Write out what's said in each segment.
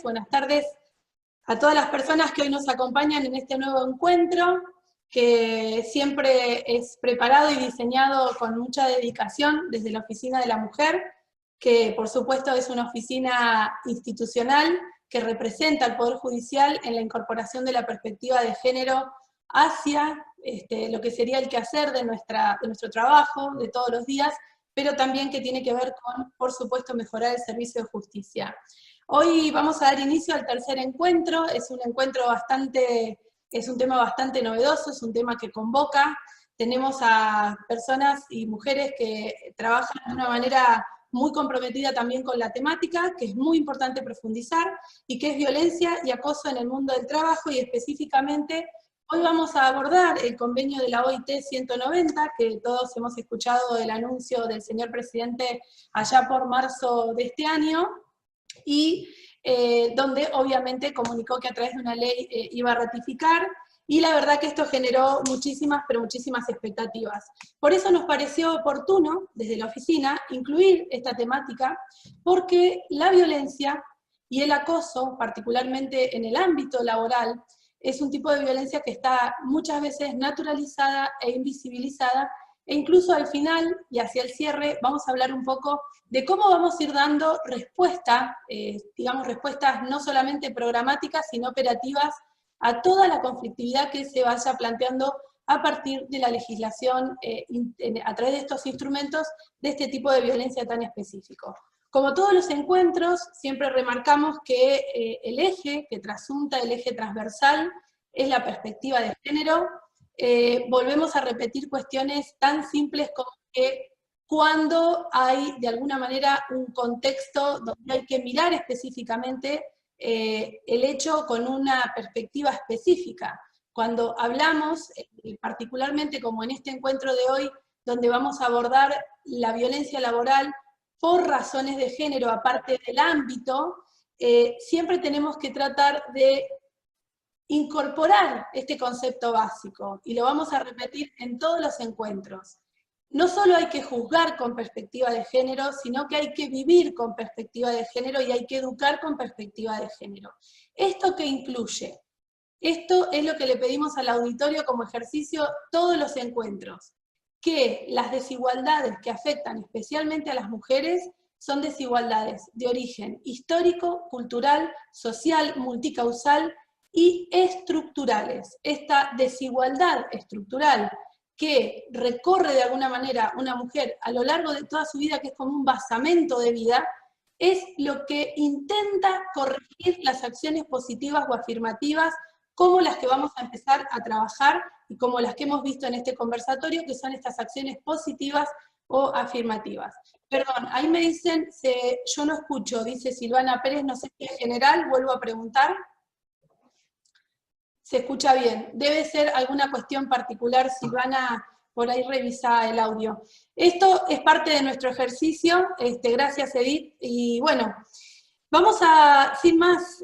Buenas tardes a todas las personas que hoy nos acompañan en este nuevo encuentro, que siempre es preparado y diseñado con mucha dedicación desde la Oficina de la Mujer, que por supuesto es una oficina institucional que representa al Poder Judicial en la incorporación de la perspectiva de género hacia lo que sería el quehacer de nuestro trabajo de todos los días, pero también que tiene que ver con, por supuesto, mejorar el servicio de justicia. Hoy vamos a dar inicio al tercer encuentro, es un tema bastante novedoso, es un tema que convoca, tenemos a personas y mujeres que trabajan de una manera muy comprometida también con la temática, que es muy importante profundizar, y que es violencia y acoso en el mundo del trabajo, y específicamente hoy vamos a abordar el convenio de la OIT 190, que todos hemos escuchado el anuncio del señor presidente allá por marzo de este año, y donde obviamente comunicó que a través de una ley iba a ratificar, y la verdad que esto generó muchísimas, pero muchísimas expectativas. Por eso nos pareció oportuno, desde la oficina, incluir esta temática, porque la violencia y el acoso, particularmente en el ámbito laboral, es un tipo de violencia que está muchas veces naturalizada e invisibilizada, e incluso al final, y hacia el cierre, vamos a hablar un poco de cómo vamos a ir dando respuesta, digamos respuestas no solamente programáticas, sino operativas, a toda la conflictividad que se vaya planteando a partir de la legislación, a través de estos instrumentos, de este tipo de violencia tan específico. Como todos los encuentros, siempre remarcamos que el eje que trasunta, el eje transversal, es la perspectiva de género. Volvemos a repetir cuestiones tan simples como que cuando hay, de alguna manera, un contexto donde hay que mirar específicamente el hecho con una perspectiva específica. Cuando hablamos, particularmente como en este encuentro de hoy, donde vamos a abordar la violencia laboral por razones de género, aparte del ámbito, siempre tenemos que tratar de incorporar este concepto básico, y lo vamos a repetir en todos los encuentros. No solo hay que juzgar con perspectiva de género, sino que hay que vivir con perspectiva de género y hay que educar con perspectiva de género. ¿Esto qué incluye? Esto es lo que le pedimos al auditorio como ejercicio todos los encuentros, que las desigualdades que afectan especialmente a las mujeres son desigualdades de origen histórico, cultural, social, multicausal y estructurales. Esta desigualdad estructural que recorre de alguna manera una mujer a lo largo de toda su vida, que es como un basamento de vida, es lo que intenta corregir las acciones positivas o afirmativas, como las que vamos a empezar a trabajar y como las que hemos visto en este conversatorio, que son estas acciones positivas o afirmativas. Perdón, ahí me dicen, yo no escucho, dice Silvana Pérez, no sé si en general, vuelvo a preguntar. Se escucha bien. Debe ser alguna cuestión particular, Silvana, por ahí revisa el audio. Esto es parte de nuestro ejercicio, gracias Edith, y bueno, vamos a, sin más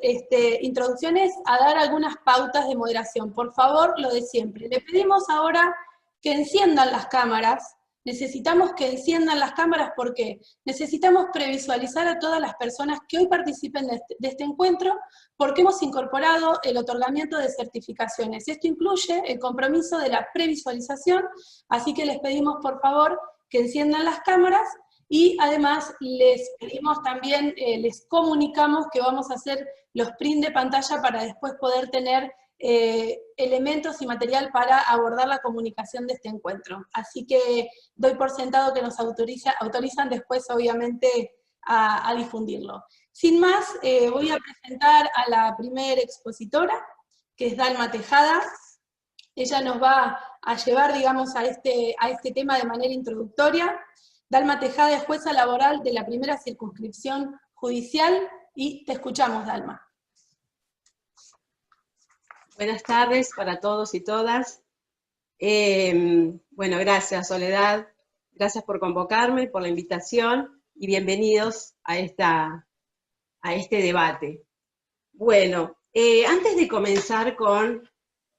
introducciones, a dar algunas pautas de moderación. Por favor, lo de siempre. Le pedimos ahora que enciendan las cámaras. Necesitamos que enciendan las cámaras porque necesitamos previsualizar a todas las personas que hoy participen de este encuentro, porque hemos incorporado el otorgamiento de certificaciones. Esto incluye el compromiso de la previsualización, así que les pedimos por favor que enciendan las cámaras, y además les pedimos también, les comunicamos que vamos a hacer los print de pantalla para después poder tener elementos y material para abordar la comunicación de este encuentro. Así que doy por sentado que nos autorizan después, obviamente, a difundirlo. Sin más, voy a presentar a la primera expositora, que es Dalma Tejada. Ella nos va a llevar, digamos, a este tema de manera introductoria. Dalma Tejada es jueza laboral de la primera circunscripción judicial, y te escuchamos, Dalma. Buenas tardes para todos y todas. Bueno, gracias Soledad, gracias por convocarme, por la invitación, y bienvenidos a este debate. Bueno, antes de comenzar con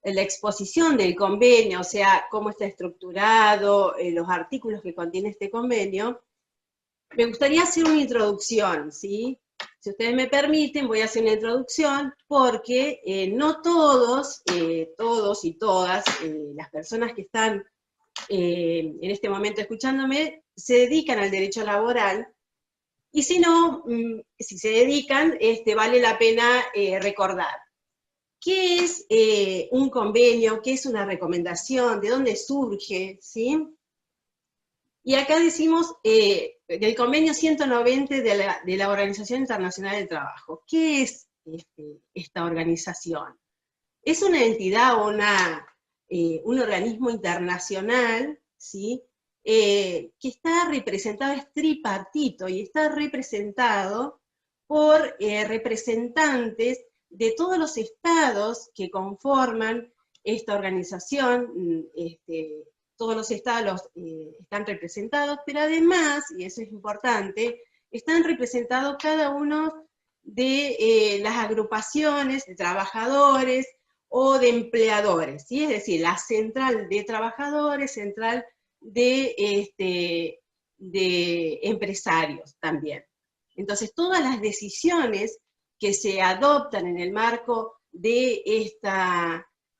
la exposición del convenio, o sea, cómo está estructurado, los artículos que contiene este convenio, me gustaría hacer una introducción, ¿sí? Si ustedes me permiten, voy a hacer una introducción, porque no todos, todos y todas, las personas que están en este momento escuchándome, se dedican al derecho laboral, y si no, si se dedican, vale la pena recordar. ¿Qué es un convenio? ¿Qué es una recomendación? ¿De dónde surge? ¿Sí? Y acá decimos del convenio 190 de la Organización Internacional del Trabajo. ¿Qué es esta organización? Es una entidad o un organismo internacional, ¿sí? Que está representado, es tripartito, y está representado por representantes de todos los estados que conforman esta organización. Todos los estados están representados, pero además, y eso es importante, están representados cada uno de las agrupaciones de trabajadores o de empleadores, ¿sí? Es decir, la central de trabajadores, central de empresarios también. Entonces, todas las decisiones que se adoptan en el marco de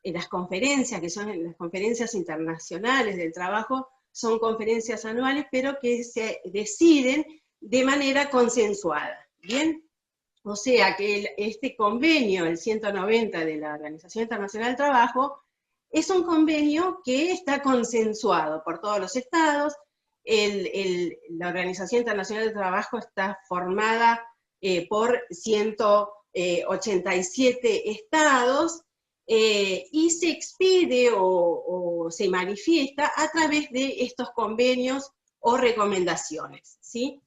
las conferencias, que son las conferencias internacionales del trabajo, son conferencias anuales, pero que se deciden de manera consensuada, ¿bien? O sea que este convenio, el 190 de la Organización Internacional del Trabajo, es un convenio que está consensuado por todos los estados. La Organización Internacional del Trabajo está formada por 187 estados, y se expide o se manifiesta a través de estos convenios o recomendaciones, ¿sí?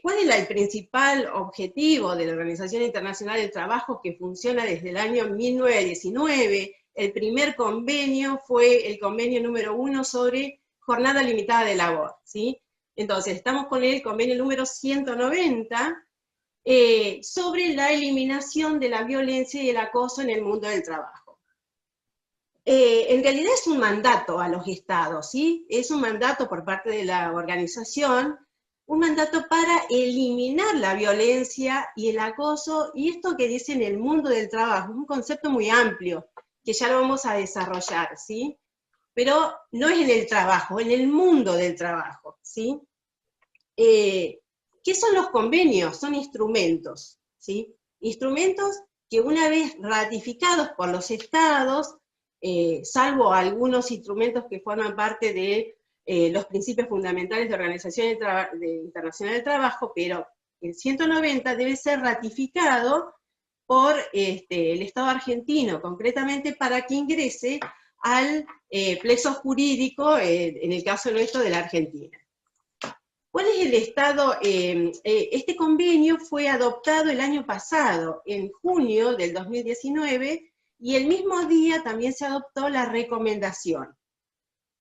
¿Cuál es el principal objetivo de la Organización Internacional del Trabajo, que funciona desde el año 1919? El primer convenio fue el convenio número 1 sobre jornada limitada de labor, ¿sí? Entonces, estamos con el convenio número 190, sobre la eliminación de la violencia y el acoso en el mundo del trabajo. En realidad es un mandato a los estados, ¿sí? Es un mandato por parte de la organización, un mandato para eliminar la violencia y el acoso, y esto que dice en el mundo del trabajo, es un concepto muy amplio, que ya lo vamos a desarrollar, ¿sí? Pero no es en el trabajo, en el mundo del trabajo, ¿sí? ¿Qué son los convenios? Son instrumentos, ¿sí? Instrumentos que una vez ratificados por los estados, salvo algunos instrumentos que forman parte de los principios fundamentales de Organización Internacional del Trabajo, pero el 190 debe ser ratificado por el Estado argentino, concretamente para que ingrese al plexo jurídico, en el caso nuestro, de la Argentina. ¿Cuál es el estado? Este convenio fue adoptado el año pasado, en junio del 2019, y el mismo día también se adoptó la recomendación.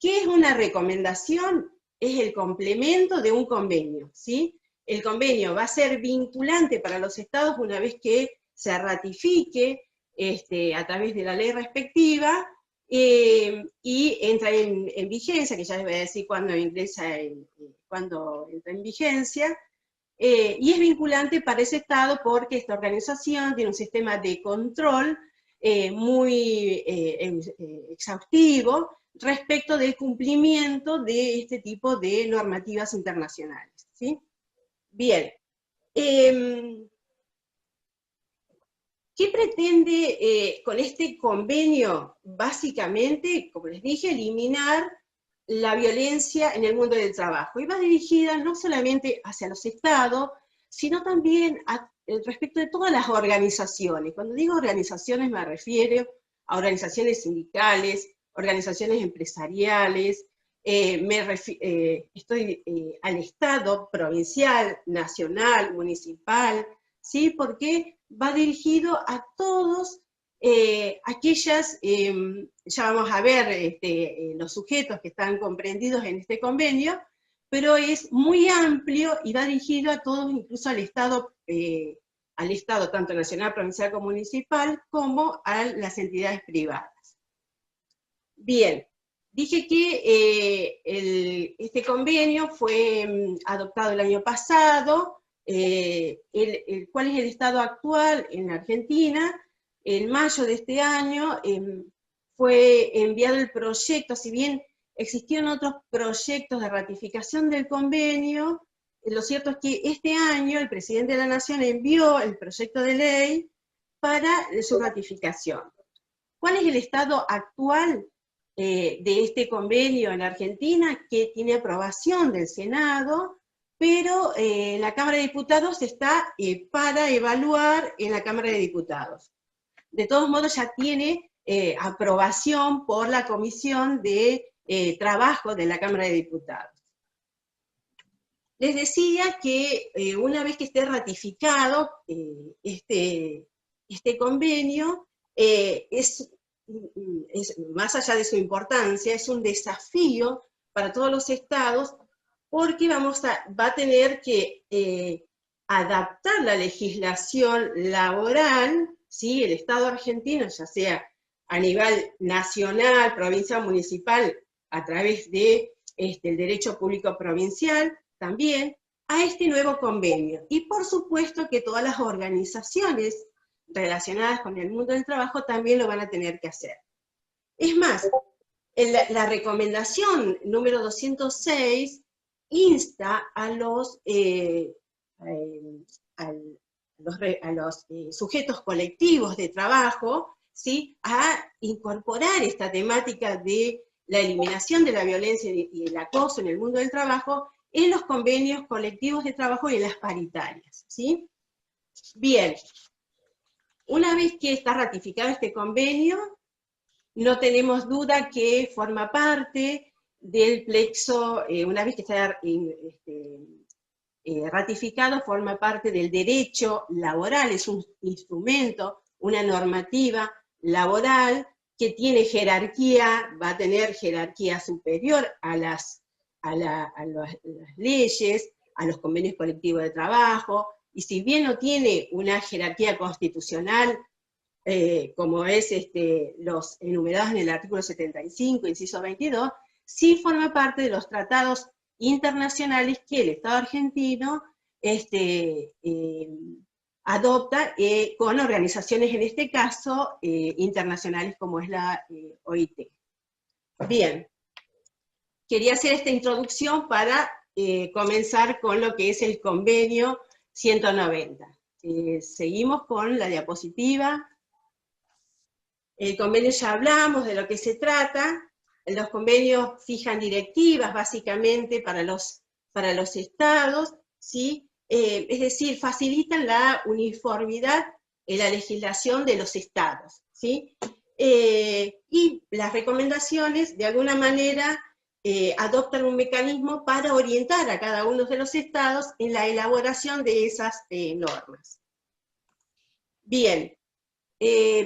¿Qué es una recomendación? Es el complemento de un convenio, ¿sí? El convenio va a ser vinculante para los estados una vez que se ratifique a través de la ley respectiva, y entra en vigencia, que ya les voy a decir cuándo entra en vigencia, y es vinculante para ese estado porque esta organización tiene un sistema de control muy exhaustivo respecto del cumplimiento de este tipo de normativas internacionales, ¿sí? Bien. ¿Qué pretende con este convenio? Básicamente, como les dije, eliminar la violencia en el mundo del trabajo. Y va dirigida no solamente hacia los estados, sino también respecto de todas las organizaciones. Cuando digo organizaciones me refiero a organizaciones sindicales, organizaciones empresariales, estoy al estado provincial, nacional, municipal, ¿sí? Porque va dirigido a todos aquellas, ya vamos a ver los sujetos que están comprendidos en este convenio, pero es muy amplio y va dirigido a todos, incluso al Estado tanto nacional, provincial como municipal, como a las entidades privadas. Bien, dije que este convenio fue adoptado el año pasado, cuál es el estado actual en Argentina. En mayo de este año fue enviado el proyecto, si bien existían otros proyectos de ratificación del convenio, lo cierto es que este año el presidente de la Nación envió el proyecto de ley para su ratificación. ¿Cuál es el estado actual de este convenio en Argentina? Que tiene aprobación del Senado, pero la Cámara de Diputados está para evaluar en la Cámara de Diputados. De todos modos ya tiene aprobación por la Comisión de Trabajo de la Cámara de Diputados. Les decía que una vez que esté ratificado este convenio, más allá de su importancia, es un desafío para todos los estados, porque va a tener que adaptar la legislación laboral, ¿sí? El Estado argentino, ya sea a nivel nacional, provincial, municipal, a través de el derecho público provincial, también, a este nuevo convenio. Y por supuesto que todas las organizaciones relacionadas con el mundo del trabajo también lo van a tener que hacer. Es más, la recomendación número 206 insta a los sujetos colectivos de trabajo, ¿sí?, a incorporar esta temática de la eliminación de la violencia y el acoso en el mundo del trabajo en los convenios colectivos de trabajo y en las paritarias, ¿sí? Bien, una vez que está ratificado este convenio, no tenemos duda que forma parte del plexo, una vez que está ratificado, forma parte del derecho laboral, es un instrumento, una normativa laboral que tiene jerarquía, va a tener jerarquía superior a las leyes, a los convenios colectivos de trabajo, y si bien no tiene una jerarquía constitucional, como es los enumerados en el artículo 75, inciso 22, sí forma parte de los tratados internacionales que el Estado argentino adopta con organizaciones, en este caso, internacionales como es la OIT. Bien, quería hacer esta introducción para comenzar con lo que es el convenio 190. Seguimos con la diapositiva. El convenio ya hablamos de lo que se trata. Los convenios fijan directivas básicamente para los estados, ¿sí? Es decir, facilitan la uniformidad en la legislación de los estados, ¿sí? Y las recomendaciones, de alguna manera, adoptan un mecanismo para orientar a cada uno de los estados en la elaboración de esas normas. Bien,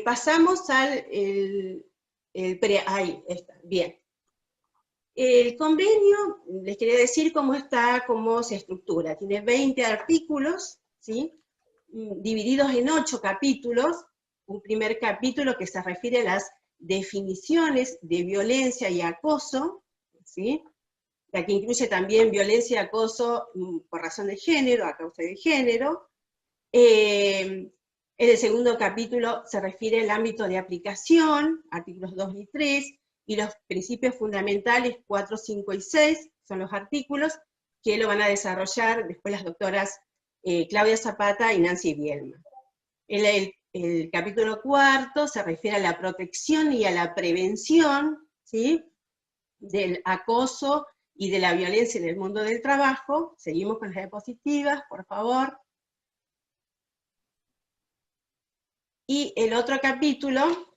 pasamos al... ahí está, bien. El convenio, les quería decir cómo está, cómo se estructura. Tiene 20 artículos, ¿sí?, divididos en 8 capítulos. Un primer capítulo que se refiere a las definiciones de violencia y acoso, ¿sí?, que incluye también violencia y acoso por razón de género, a causa de género. En el segundo capítulo se refiere al ámbito de aplicación, artículos 2 y 3, y los principios fundamentales 4, 5 y 6, son los artículos que lo van a desarrollar después las doctoras Claudia Zapata y Nancy Bielma. El capítulo cuarto se refiere a la protección y a la prevención, ¿sí?, del acoso y de la violencia en el mundo del trabajo. Seguimos con las diapositivas, por favor. Y el otro capítulo,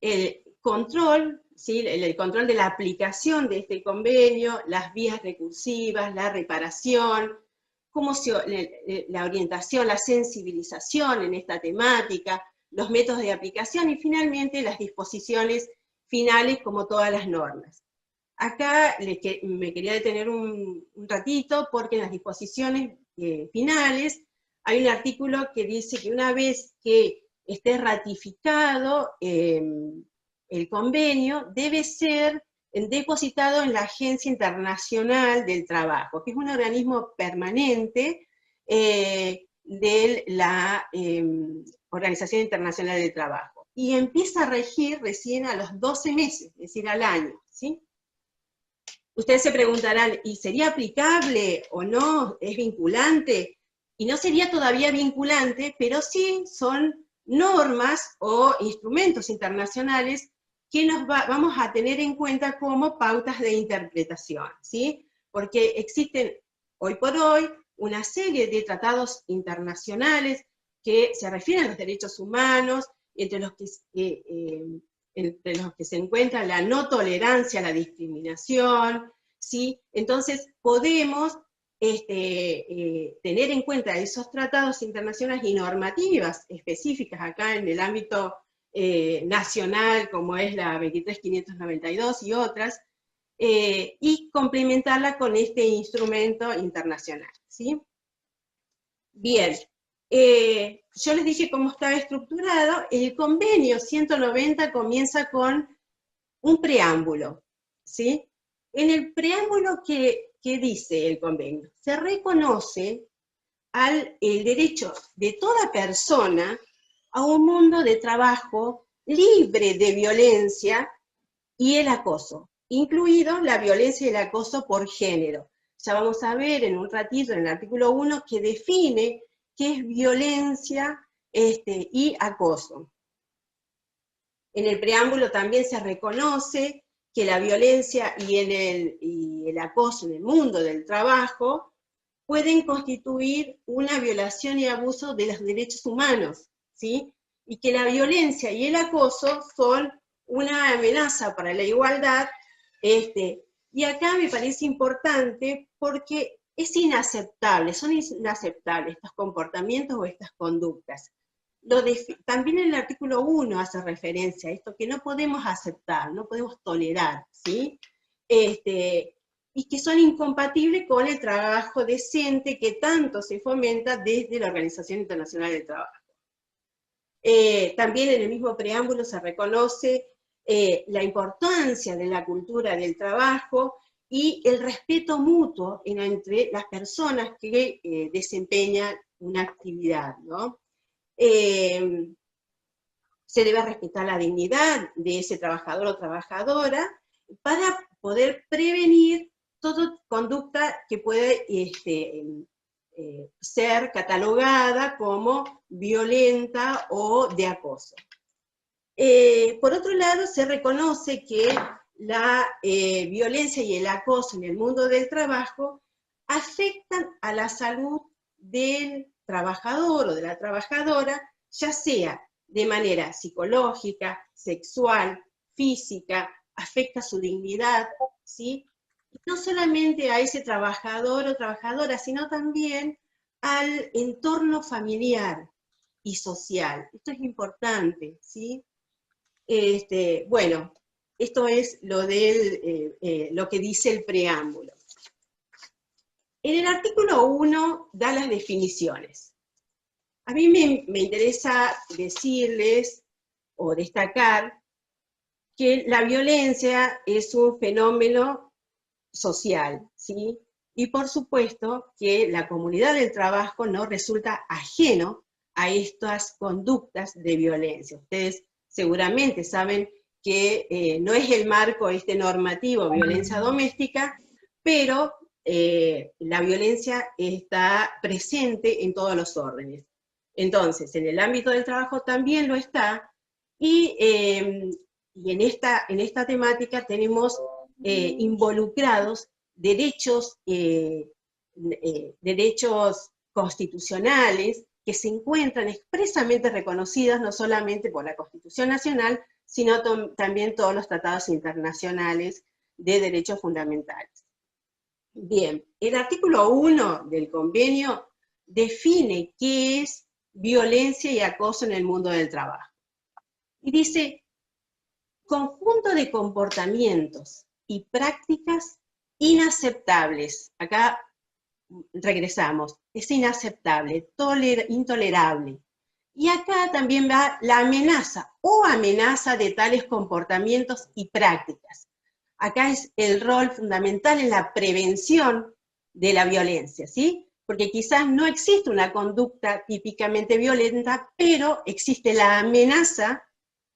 el control, ¿sí?, el control de la aplicación de este convenio, las vías recursivas, la reparación, la orientación, la sensibilización en esta temática, los métodos de aplicación y finalmente las disposiciones finales como todas las normas. Acá me quería detener un ratito porque en las disposiciones finales hay un artículo que dice que una vez que esté ratificado el convenio, debe ser depositado en la Agencia Internacional del Trabajo, que es un organismo permanente de la Organización Internacional del Trabajo. Y empieza a regir recién a los 12 meses, es decir, al año, ¿sí? Ustedes se preguntarán, ¿y sería aplicable o no? ¿Es vinculante? Y no sería todavía vinculante, pero sí son normas o instrumentos internacionales que vamos a tener en cuenta como pautas de interpretación, ¿sí? Porque existen hoy por hoy una serie de tratados internacionales que se refieren a los derechos humanos, entre los que se encuentra la no tolerancia a la discriminación, ¿sí? Entonces podemos tener en cuenta esos tratados internacionales y normativas específicas acá en el ámbito nacional, como es la 23592 y otras, y complementarla con este instrumento internacional, ¿sí? Bien, yo les dije cómo estaba estructurado. El convenio 190 comienza con un preámbulo, ¿sí? En el preámbulo, ¿qué dice el convenio? Se reconoce el derecho de toda persona a un mundo de trabajo libre de violencia y el acoso, incluido la violencia y el acoso por género. Ya vamos a ver en un ratito en el artículo 1 que define qué es violencia y acoso. En el preámbulo también se reconoce que la violencia y el acoso en el mundo del trabajo pueden constituir una violación y abuso de los derechos humanos, ¿sí? Y que la violencia y el acoso son una amenaza para la igualdad, y acá me parece importante porque es inaceptable, son inaceptables estos comportamientos o estas conductas. También el artículo 1 hace referencia a esto, que no podemos aceptar, no podemos tolerar, ¿sí? Y que son incompatibles con el trabajo decente que tanto se fomenta desde la Organización Internacional del Trabajo. También en el mismo preámbulo se reconoce la importancia de la cultura del trabajo y el respeto mutuo entre las personas que desempeñan una actividad, ¿no? Se debe respetar la dignidad de ese trabajador o trabajadora para poder prevenir toda conducta que puede ser catalogada como violenta o de acoso. Por otro lado, se reconoce que la violencia y el acoso en el mundo del trabajo afectan a la salud del trabajador o de la trabajadora, ya sea de manera psicológica, sexual, física, afecta su dignidad, ¿sí? Y no solamente a ese trabajador o trabajadora, sino también al entorno familiar y social. Esto es importante, ¿sí? Bueno, esto es lo que dice el preámbulo. En el artículo 1 da las definiciones. A mí me interesa decirles o destacar que la violencia es un fenómeno social, ¿sí? Y por supuesto que la comunidad del trabajo no resulta ajeno a estas conductas de violencia. Ustedes seguramente saben que no es el marco normativo violencia doméstica, pero la violencia está presente en todos los órdenes. Entonces, en el ámbito del trabajo también lo está, y en esta temática tenemos involucrados derechos constitucionales que se encuentran expresamente reconocidos no solamente por la Constitución Nacional, sino también todos los tratados internacionales de derechos fundamentales. Bien, el artículo 1 del convenio define qué es violencia y acoso en el mundo del trabajo. Y dice: conjunto de comportamientos y prácticas inaceptables. Acá regresamos, es inaceptable, intolerable. Y acá también va la amenaza o amenaza de tales comportamientos y prácticas. acá es el rol fundamental en la prevención de la violencia, ¿sí? Porque quizás no existe una conducta típicamente violenta, pero existe la amenaza,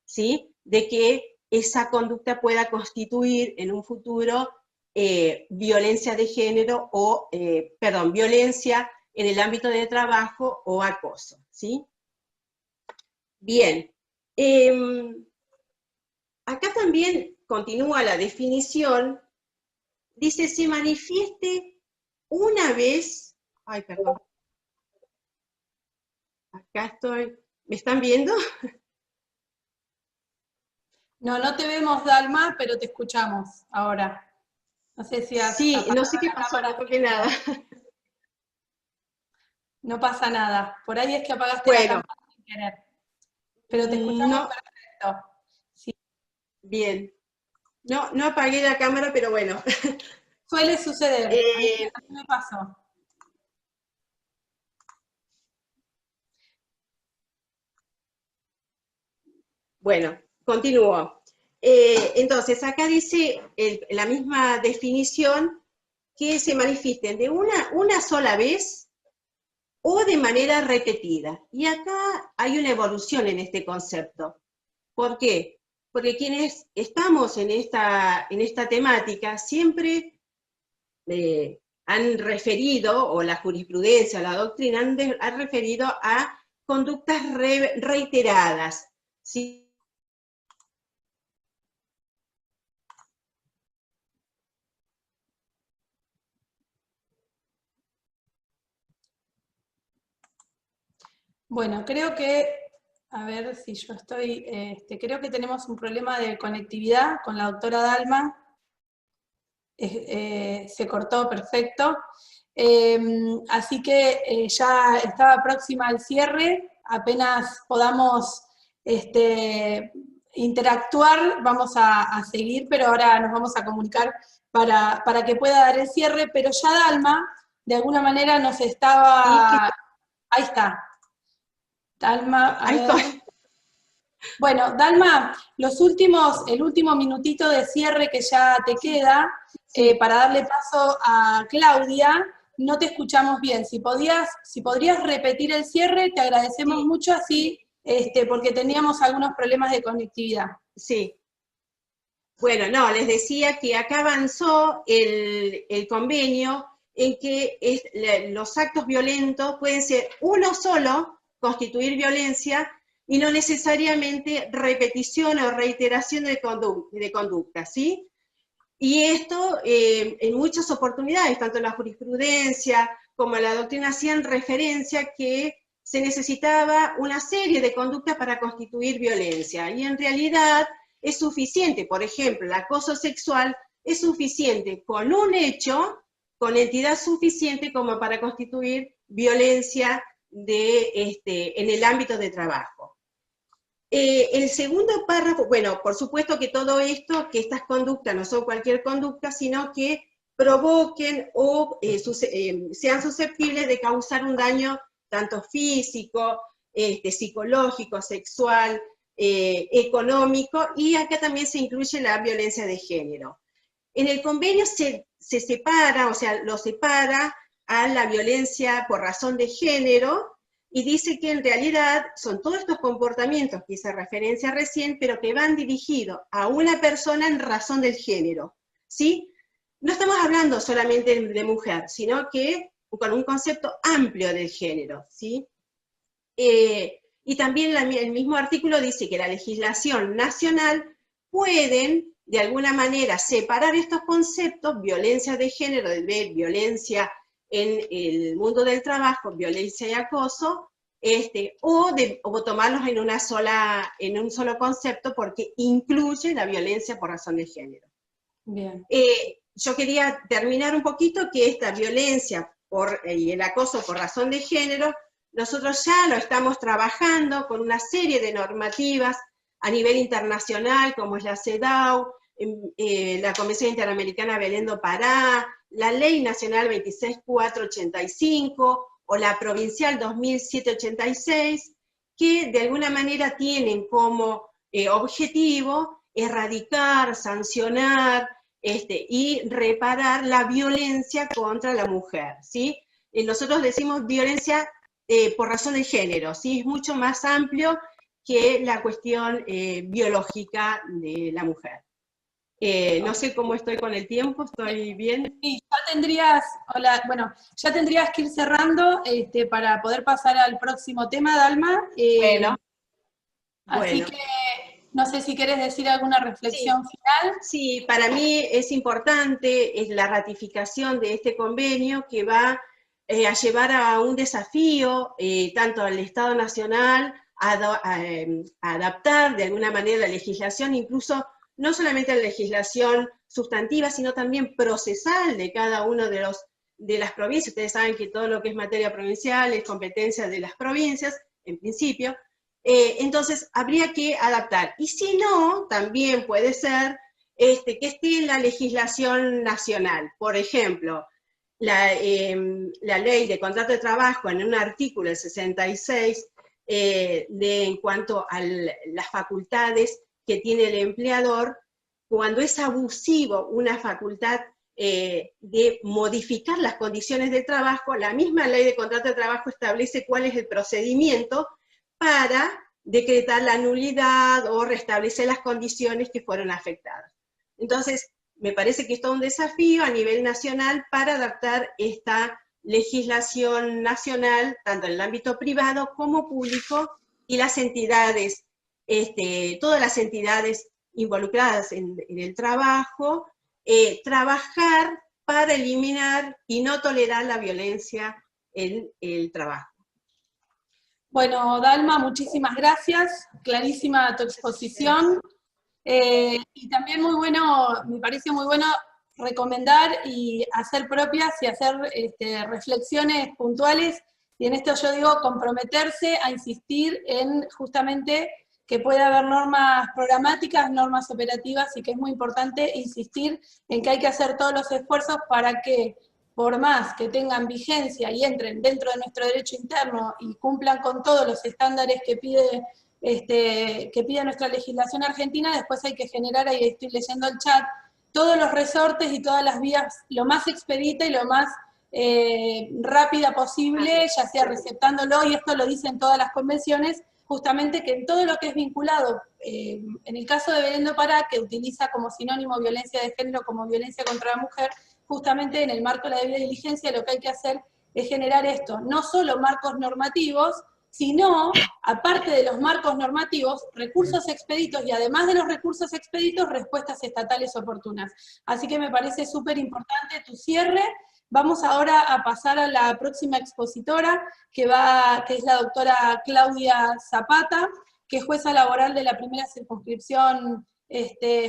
¿sí?, de que esa conducta pueda constituir en un futuro violencia de género o, violencia en el ámbito de trabajo o acoso, ¿sí? Bien, acá también continúa la definición, dice, se manifieste una vez, ay, perdón, acá estoy, ¿me están viendo? No, no te vemos, Dalma, pero te escuchamos ahora. No sé si has Sí, no apagado sé qué la pasó, no cámara. toqué nada. No pasa nada. Por ahí es que apagaste la Bueno, cámara sin querer. Pero te escuchamos no, perfecto. Sí. bien. No, no apagué la cámara, pero bueno. Suele suceder. Eh, A mí me pasó. bueno, continúo. Entonces, acá dice la misma definición, que se manifiesten de una sola vez o de manera repetida. Y acá hay una evolución en este concepto. ¿Por qué? Porque quienes estamos en esta temática siempre han referido, o la jurisprudencia, o la doctrina, han referido a conductas reiteradas, ¿sí? Bueno, creo que, a ver si yo estoy, creo que tenemos un problema de conectividad con la doctora Dalma. Se cortó, perfecto. Así que ya estaba próxima al cierre, apenas podamos interactuar, vamos a seguir, pero ahora nos vamos a comunicar para que pueda dar el cierre, pero ya Dalma, de alguna manera nos Sí, estaba... Ahí está. Dalma, a ahí ver... estoy. Bueno, Dalma, el último minutito de cierre que ya te Sí, queda, sí, para darle paso a Claudia, no te escuchamos bien. Si podrías repetir el cierre, te agradecemos sí, mucho así, porque teníamos algunos problemas de conectividad. sí. Bueno, no, les decía que acá avanzó el convenio en que los actos violentos pueden ser uno solo, constituir violencia, y no necesariamente repetición o reiteración de conducta, ¿sí? Y esto en muchas oportunidades, tanto en la jurisprudencia como en la doctrina, hacían referencia que se necesitaba una serie de conductas para constituir violencia. Y en realidad es suficiente, por ejemplo, el acoso sexual es suficiente con un hecho, con entidad suficiente como para constituir violencia en el ámbito de trabajo. El segundo párrafo, bueno, por supuesto que todo esto, que estas conductas no son cualquier conducta, sino que provoquen o sean susceptibles de causar un daño tanto físico, psicológico, sexual, económico, y acá también se incluye la violencia de género. En el convenio se separa, o sea, lo separa a la violencia por razón de género, y dice que en realidad son todos estos comportamientos que hice referencia recién, pero que van dirigidos a una persona en razón del género, ¿sí? No estamos hablando solamente de mujer, sino que con un concepto amplio del género, ¿sí? Y también el mismo artículo dice que la legislación nacional pueden, de alguna manera, separar estos conceptos, violencia de género, de violencia en el mundo del trabajo, violencia y acoso, o tomarlos en un solo concepto, porque incluye la violencia por razón de género. Bien. Yo quería terminar un poquito que esta violencia y el acoso por razón de género, nosotros ya lo estamos trabajando con una serie de normativas a nivel internacional, como es la CEDAW, la Convención Interamericana Belén do Pará, la Ley Nacional 26485 o la Provincial 2786, que de alguna manera tienen como objetivo erradicar, sancionar, y reparar la violencia contra la mujer, ¿sí? Nosotros decimos violencia por razón de género, ¿sí? Es mucho más amplio que la cuestión biológica de la mujer. No sé cómo estoy con el tiempo, ¿estoy bien? Sí, ya tendrías, hola, bueno, ya tendrías que ir cerrando para poder pasar al próximo tema, Dalma. Bueno, Así bueno. que no sé si quieres decir alguna reflexión final. Sí, para mí es importante la ratificación de este convenio que va a llevar a un desafío tanto al Estado Nacional a adaptar de alguna manera la legislación, incluso no solamente la legislación sustantiva, sino también procesal de cada uno de las provincias. Ustedes saben que todo lo que es materia provincial es competencia de las provincias, en principio. Entonces, habría que adaptar. Y si no, también puede ser que esté en la legislación nacional. Por ejemplo, la ley de contrato de trabajo en un artículo, el 66, en cuanto a las facultades que tiene el empleador, cuando es abusivo una facultad de modificar las condiciones de trabajo, la misma ley de contrato de trabajo establece cuál es el procedimiento para decretar la nulidad o restablecer las condiciones que fueron afectadas. Entonces, me parece que es todo un desafío a nivel nacional para adaptar esta legislación nacional, tanto en el ámbito privado como público, y las entidades, todas las entidades involucradas en el trabajo, trabajar para eliminar y no tolerar la violencia en el trabajo. Bueno, Dalma, muchísimas gracias. Clarísima tu exposición. Y también muy bueno, me parece muy bueno recomendar y hacer propias y hacer reflexiones puntuales. Y en esto yo digo comprometerse a insistir en justamente que puede haber normas programáticas, normas operativas, y que es muy importante insistir en que hay que hacer todos los esfuerzos para que, por más que tengan vigencia y entren dentro de nuestro derecho interno y cumplan con todos los estándares que pide nuestra legislación argentina, después hay que generar, ahí estoy leyendo el chat, todos los resortes y todas las vías lo más expedita y lo más rápida posible, ya sea receptándolo, y esto lo dicen todas las convenciones, justamente que en todo lo que es vinculado, en el caso de Belén do Pará, que utiliza como sinónimo violencia de género como violencia contra la mujer, justamente en el marco de la debida diligencia lo que hay que hacer es generar esto, no solo marcos normativos, sino, aparte de los marcos normativos, recursos expeditos y además de los recursos expeditos, respuestas estatales oportunas. Así que me parece súper importante tu cierre. Vamos ahora a pasar a la próxima expositora, que es la doctora Claudia Zapata, que es jueza laboral de la primera circunscripción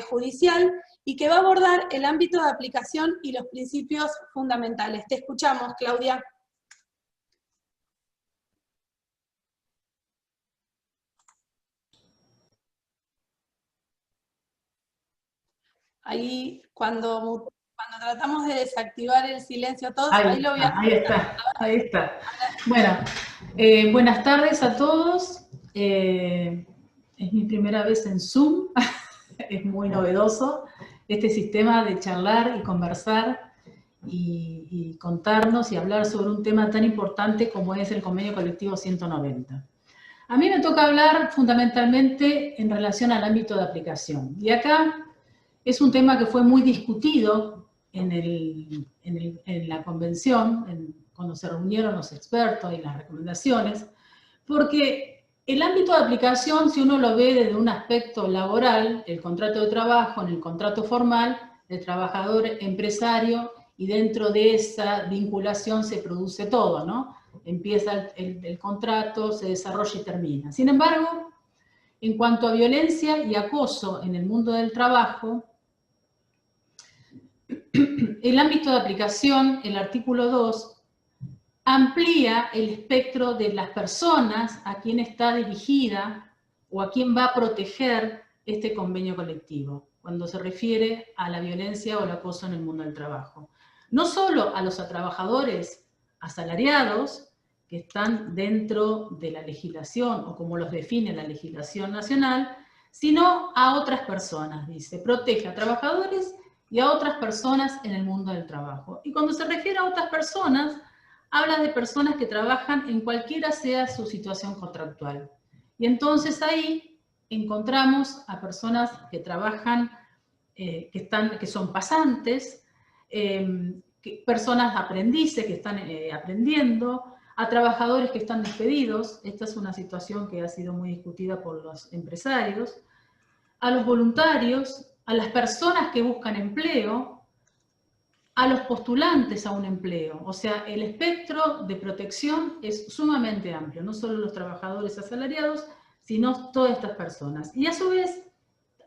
judicial, y que va a abordar el ámbito de aplicación y los principios fundamentales. Te escuchamos, Claudia. Ahí, cuando tratamos de desactivar el silencio todos, ahí lo voy a hacer. Ahí está. Bueno, buenas tardes a todos. Es mi primera vez en Zoom, es muy novedoso este sistema de charlar y conversar y contarnos y hablar sobre un tema tan importante como es el convenio colectivo 190. A mí me toca hablar fundamentalmente en relación al ámbito de aplicación. Y acá es un tema que fue muy discutido en la convención, cuando se reunieron los expertos y las recomendaciones, porque el ámbito de aplicación, si uno lo ve desde un aspecto laboral, el contrato de trabajo, en el contrato formal, el trabajador empresario, y dentro de esa vinculación se produce todo, ¿no? Empieza el contrato, se desarrolla y termina. Sin embargo, en cuanto a violencia y acoso en el mundo del trabajo, el ámbito de aplicación, el artículo 2, amplía el espectro de las personas a quien está dirigida o a quien va a proteger este convenio colectivo, cuando se refiere a la violencia o el acoso en el mundo del trabajo. No solo a los trabajadores asalariados, que están dentro de la legislación o como los define la legislación nacional, sino a otras personas, dice, protege a trabajadores y a otras personas en el mundo del trabajo. Y cuando se refiere a otras personas, habla de personas que trabajan en cualquiera sea su situación contractual. Y entonces ahí encontramos a personas que trabajan, que son pasantes, personas aprendices que están aprendiendo, a trabajadores que están despedidos. Esta es una situación que ha sido muy discutida por los empresarios, a los voluntarios, a las personas que buscan empleo, a los postulantes a un empleo. O sea, el espectro de protección es sumamente amplio, no solo los trabajadores asalariados, sino todas estas personas. Y a su vez,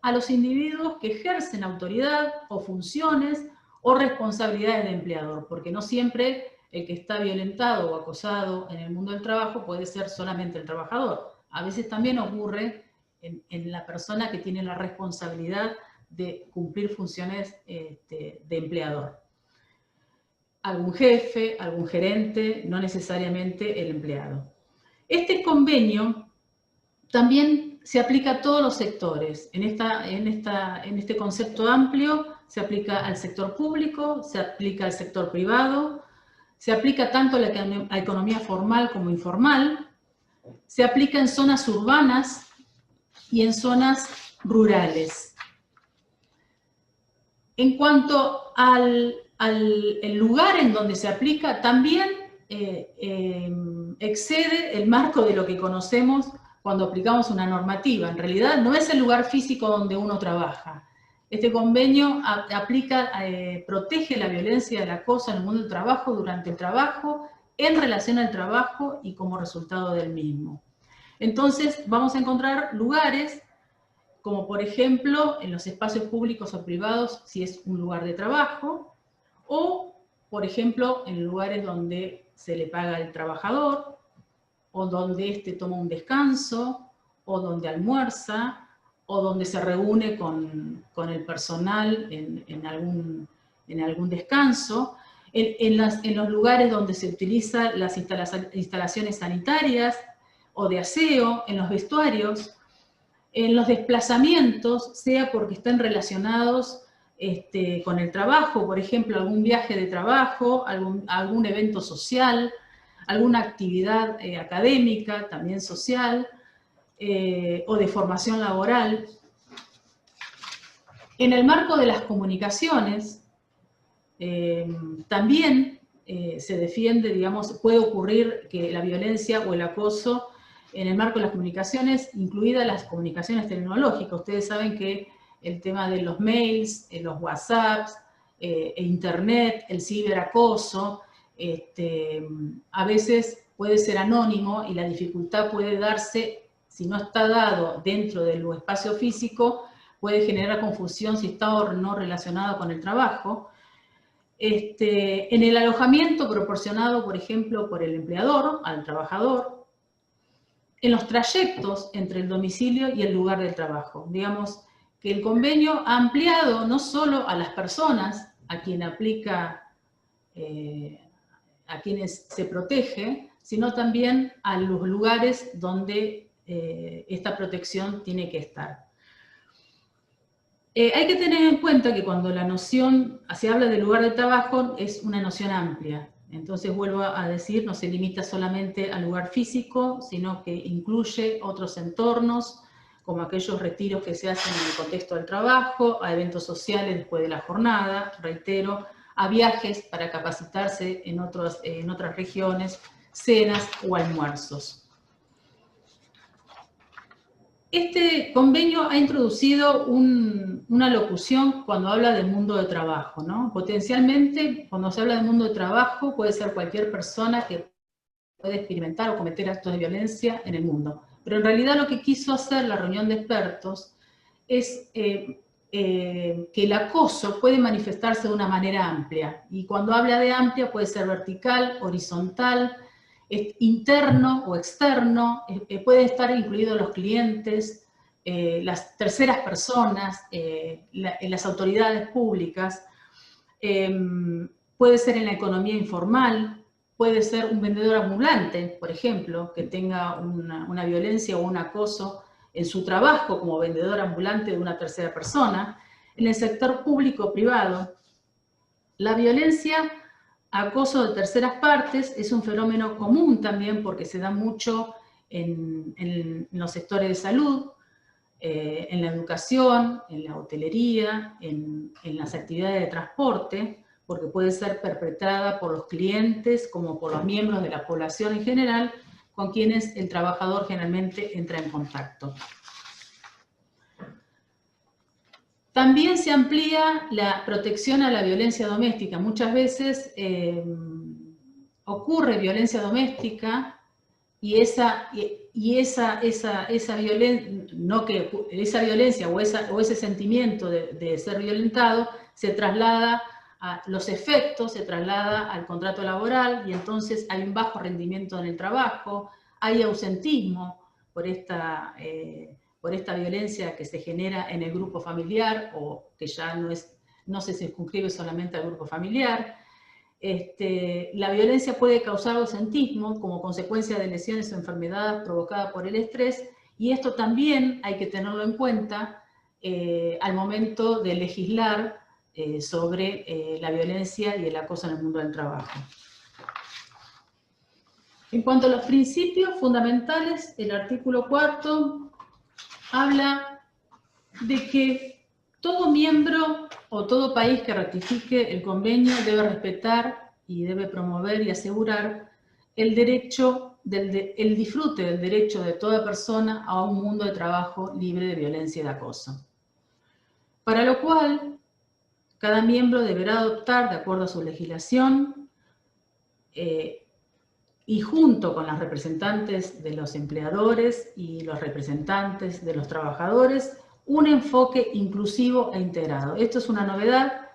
a los individuos que ejercen autoridad o funciones o responsabilidades de empleador, porque no siempre el que está violentado o acosado en el mundo del trabajo puede ser solamente el trabajador. A veces también ocurre en la persona que tiene la responsabilidad de cumplir funciones de empleador. Algún jefe, algún gerente, no necesariamente el empleado. Este convenio también se aplica a todos los sectores. En este concepto amplio se aplica al sector público, se aplica al sector privado, se aplica tanto a la economía formal como informal, se aplica en zonas urbanas y en zonas rurales. En cuanto al lugar en donde se aplica, también excede el marco de lo que conocemos cuando aplicamos una normativa. En realidad no es el lugar físico donde uno trabaja. Este convenio protege la violencia y el acoso en el mundo del trabajo durante el trabajo, en relación al trabajo y como resultado del mismo. Entonces vamos a encontrar lugares como por ejemplo en los espacios públicos o privados si es un lugar de trabajo, o por ejemplo en lugares donde se le paga al trabajador, o donde éste toma un descanso, o donde almuerza, o donde se reúne con el personal en algún descanso, en los lugares donde se utilizan las instalaciones sanitarias o de aseo, en los vestuarios, en los desplazamientos, sea porque estén relacionados con el trabajo, por ejemplo, algún viaje de trabajo, algún evento social, alguna actividad académica, también social, o de formación laboral. En el marco de las comunicaciones, también se defiende, digamos, puede ocurrir que la violencia o el acoso en el marco de las comunicaciones, incluidas las comunicaciones tecnológicas. Ustedes saben que el tema de los mails, los WhatsApps, Internet, el ciberacoso, a veces puede ser anónimo y la dificultad puede darse, si no está dado dentro del espacio físico, puede generar confusión si está o no relacionado con el trabajo. En el alojamiento proporcionado, por ejemplo, por el empleador al trabajador, en los trayectos entre el domicilio y el lugar del trabajo. Digamos que el convenio ha ampliado no solo a las personas a quien aplica, a quienes se protege, sino también a los lugares donde esta protección tiene que estar. Hay que tener en cuenta que cuando la noción, se habla de lugar de trabajo, es una noción amplia. Entonces, vuelvo a decir, no se limita solamente al lugar físico, sino que incluye otros entornos, como aquellos retiros que se hacen en el contexto del trabajo, a eventos sociales después de la jornada, reitero, a viajes para capacitarse en otras regiones, cenas o almuerzos. Este convenio ha introducido una locución cuando habla del mundo de trabajo, ¿no? Potencialmente, cuando se habla del mundo de trabajo, puede ser cualquier persona que puede experimentar o cometer actos de violencia en el mundo. Pero en realidad lo que quiso hacer la reunión de expertos es que el acoso puede manifestarse de una manera amplia. Y cuando habla de amplia puede ser vertical, horizontal, interno o externo, pueden estar incluidos los clientes, las terceras personas, las autoridades públicas, puede ser en la economía informal, puede ser un vendedor ambulante, por ejemplo, que tenga una violencia o un acoso en su trabajo como vendedor ambulante de una tercera persona. en el sector público o privado. La violencia, acoso de terceras partes, es un fenómeno común también porque se da mucho en los sectores de salud, en la educación, en la hotelería, en las actividades de transporte, porque puede ser perpetrada por los clientes como por los miembros de la población en general, con quienes el trabajador generalmente entra en contacto. También se amplía la protección a la violencia doméstica. Muchas veces ocurre violencia doméstica y esa violencia o ese sentimiento de ser violentado se traslada a los efectos, se traslada al contrato laboral y entonces hay un bajo rendimiento en el trabajo, hay ausentismo por esta violencia que se genera en el grupo familiar o que ya no se circunscribe solamente al grupo familiar. La violencia puede causar ausentismo como consecuencia de lesiones o enfermedades provocadas por el estrés, y esto también hay que tenerlo en cuenta al momento de legislar sobre la violencia y el acoso en el mundo del trabajo. En cuanto a los principios fundamentales, el artículo 4 habla de que todo miembro o todo país que ratifique el convenio debe respetar y debe promover y asegurar el disfrute del derecho de toda persona a un mundo de trabajo libre de violencia y de acoso. Para lo cual, cada miembro deberá adoptar, de acuerdo a su legislación, y junto con los representantes de los empleadores y los representantes de los trabajadores, un enfoque inclusivo e integrado. Esto es una novedad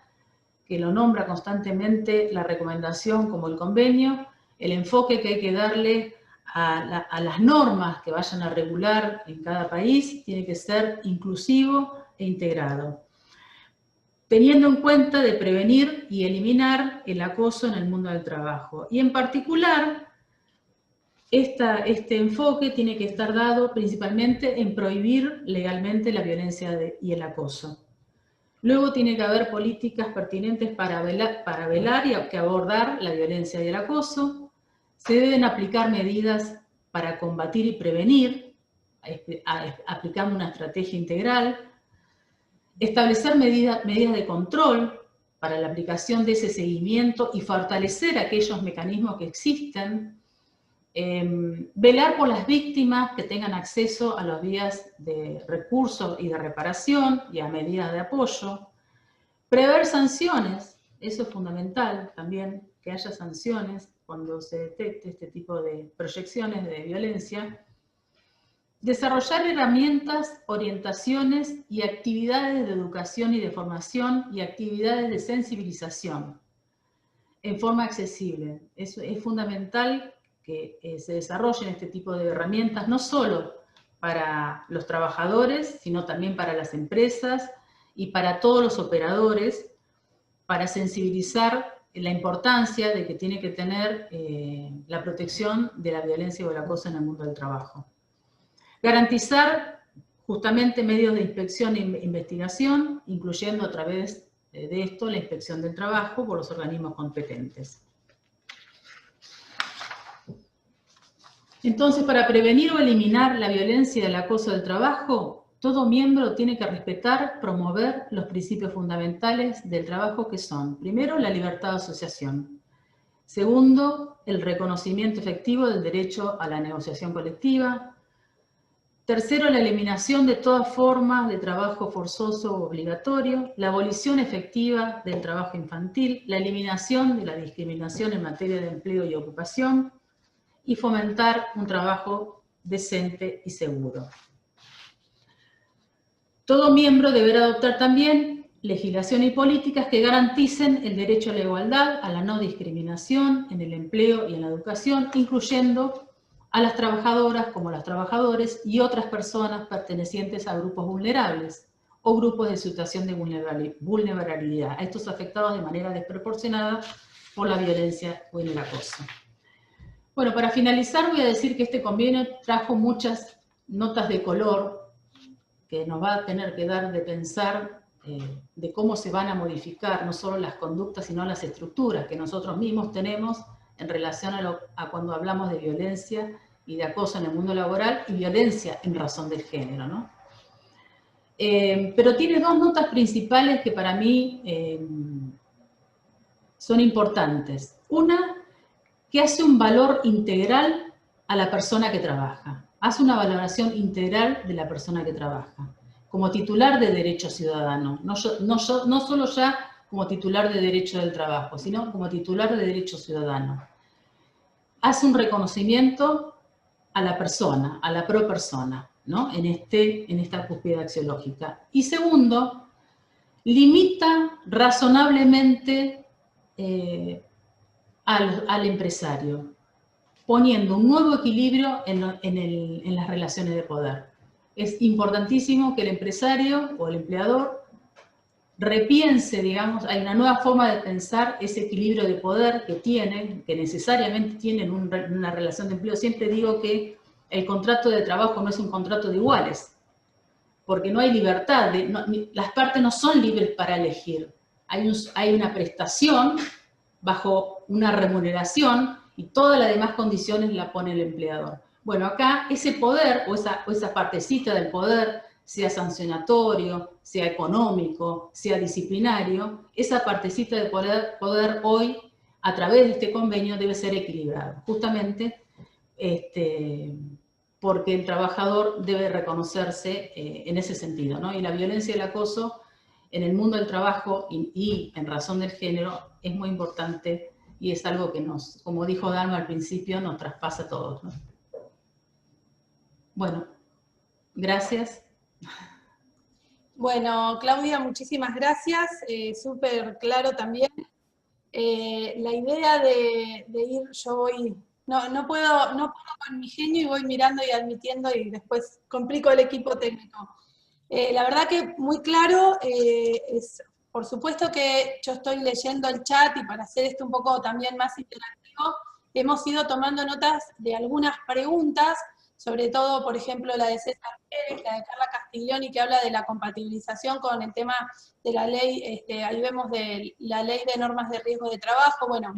que lo nombra constantemente la recomendación como el convenio, el enfoque que hay que darle a las normas que vayan a regular en cada país tiene que ser inclusivo e integrado, teniendo en cuenta de prevenir y eliminar el acoso en el mundo del trabajo. Y en particular, este enfoque tiene que estar dado principalmente en prohibir legalmente la violencia y el acoso. Luego tiene que haber políticas pertinentes para velar y que abordar la violencia y el acoso. Se deben aplicar medidas para combatir y prevenir, aplicando una estrategia integral. Establecer medidas de control para la aplicación de ese seguimiento y fortalecer aquellos mecanismos que existen. Velar por las víctimas que tengan acceso a las vías de recurso y de reparación y a medidas de apoyo. Prever sanciones, eso es fundamental también, que haya sanciones cuando se detecte este tipo de proyecciones de violencia. Desarrollar herramientas, orientaciones y actividades de educación y de formación y actividades de sensibilización en forma accesible. Eso es fundamental que se desarrollen este tipo de herramientas, no solo para los trabajadores, sino también para las empresas y para todos los operadores, para sensibilizar la importancia de que tiene que tener la protección de la violencia o el acoso en el mundo del trabajo. Garantizar justamente medios de inspección e investigación, incluyendo a través de esto la inspección del trabajo por los organismos competentes. Entonces, para prevenir o eliminar la violencia y el acoso del trabajo, todo miembro tiene que respetar, promover los principios fundamentales del trabajo que son, primero, la libertad de asociación. Segundo, el reconocimiento efectivo del derecho a la negociación colectiva. Tercero, la eliminación de todas formas de trabajo forzoso o obligatorio, la abolición efectiva del trabajo infantil, la eliminación de la discriminación en materia de empleo y ocupación, y fomentar un trabajo decente y seguro. Todo miembro deberá adoptar también legislación y políticas que garanticen el derecho a la igualdad, a la no discriminación en el empleo y en la educación, incluyendo a las trabajadoras como los trabajadores y otras personas pertenecientes a grupos vulnerables o grupos de situación de vulnerabilidad, a estos afectados de manera desproporcionada por la violencia o el acoso. Bueno, para finalizar voy a decir que este convenio trajo muchas notas de color que nos va a tener que dar de pensar de cómo se van a modificar no solo las conductas, sino las estructuras que nosotros mismos tenemos en relación a cuando hablamos de violencia y de acoso en el mundo laboral y violencia en razón del género, ¿no? Pero tiene dos notas principales que para mí son importantes. Una, que hace un valor integral a la persona que trabaja. Hace una valoración integral de la persona que trabaja, como titular de derecho ciudadano, no solo ya como titular de derecho del trabajo, sino como titular de derecho ciudadano. Hace un reconocimiento a la persona, a la pro-persona, ¿no? en esta cúspide axiológica. Y segundo, limita razonablemente al empresario, poniendo un nuevo equilibrio en las relaciones de poder. Es importantísimo que el empresario o el empleador repiense, digamos, hay una nueva forma de pensar ese equilibrio de poder que necesariamente tienen una relación de empleo. Siempre digo que el contrato de trabajo no es un contrato de iguales, porque no hay libertad, las partes no son libres para elegir. Hay una prestación bajo una remuneración y todas las demás condiciones la pone el empleador. Bueno, acá ese poder o esa partecita del poder, sea sancionatorio, sea económico, sea disciplinario, esa partecita de poder hoy, a través de este convenio, debe ser equilibrado. Justamente porque el trabajador debe reconocerse en ese sentido, ¿no? Y la violencia y el acoso en el mundo del trabajo y en razón del género es muy importante y es algo que como dijo Dalma al principio, nos traspasa a todos, ¿no? Bueno, gracias. Bueno, Claudia, muchísimas gracias, súper claro también. La idea de ir, yo voy, no puedo con mi genio y voy mirando y admitiendo y después complico el equipo técnico. La verdad que muy claro, por supuesto que yo estoy leyendo el chat y para hacer esto un poco también más interactivo, hemos ido tomando notas de algunas preguntas, sobre todo, por ejemplo, la de César Pérez, la de Carla Castiglioni, que habla de la compatibilización con el tema de la ley, ahí vemos de la ley de normas de riesgo de trabajo. Bueno,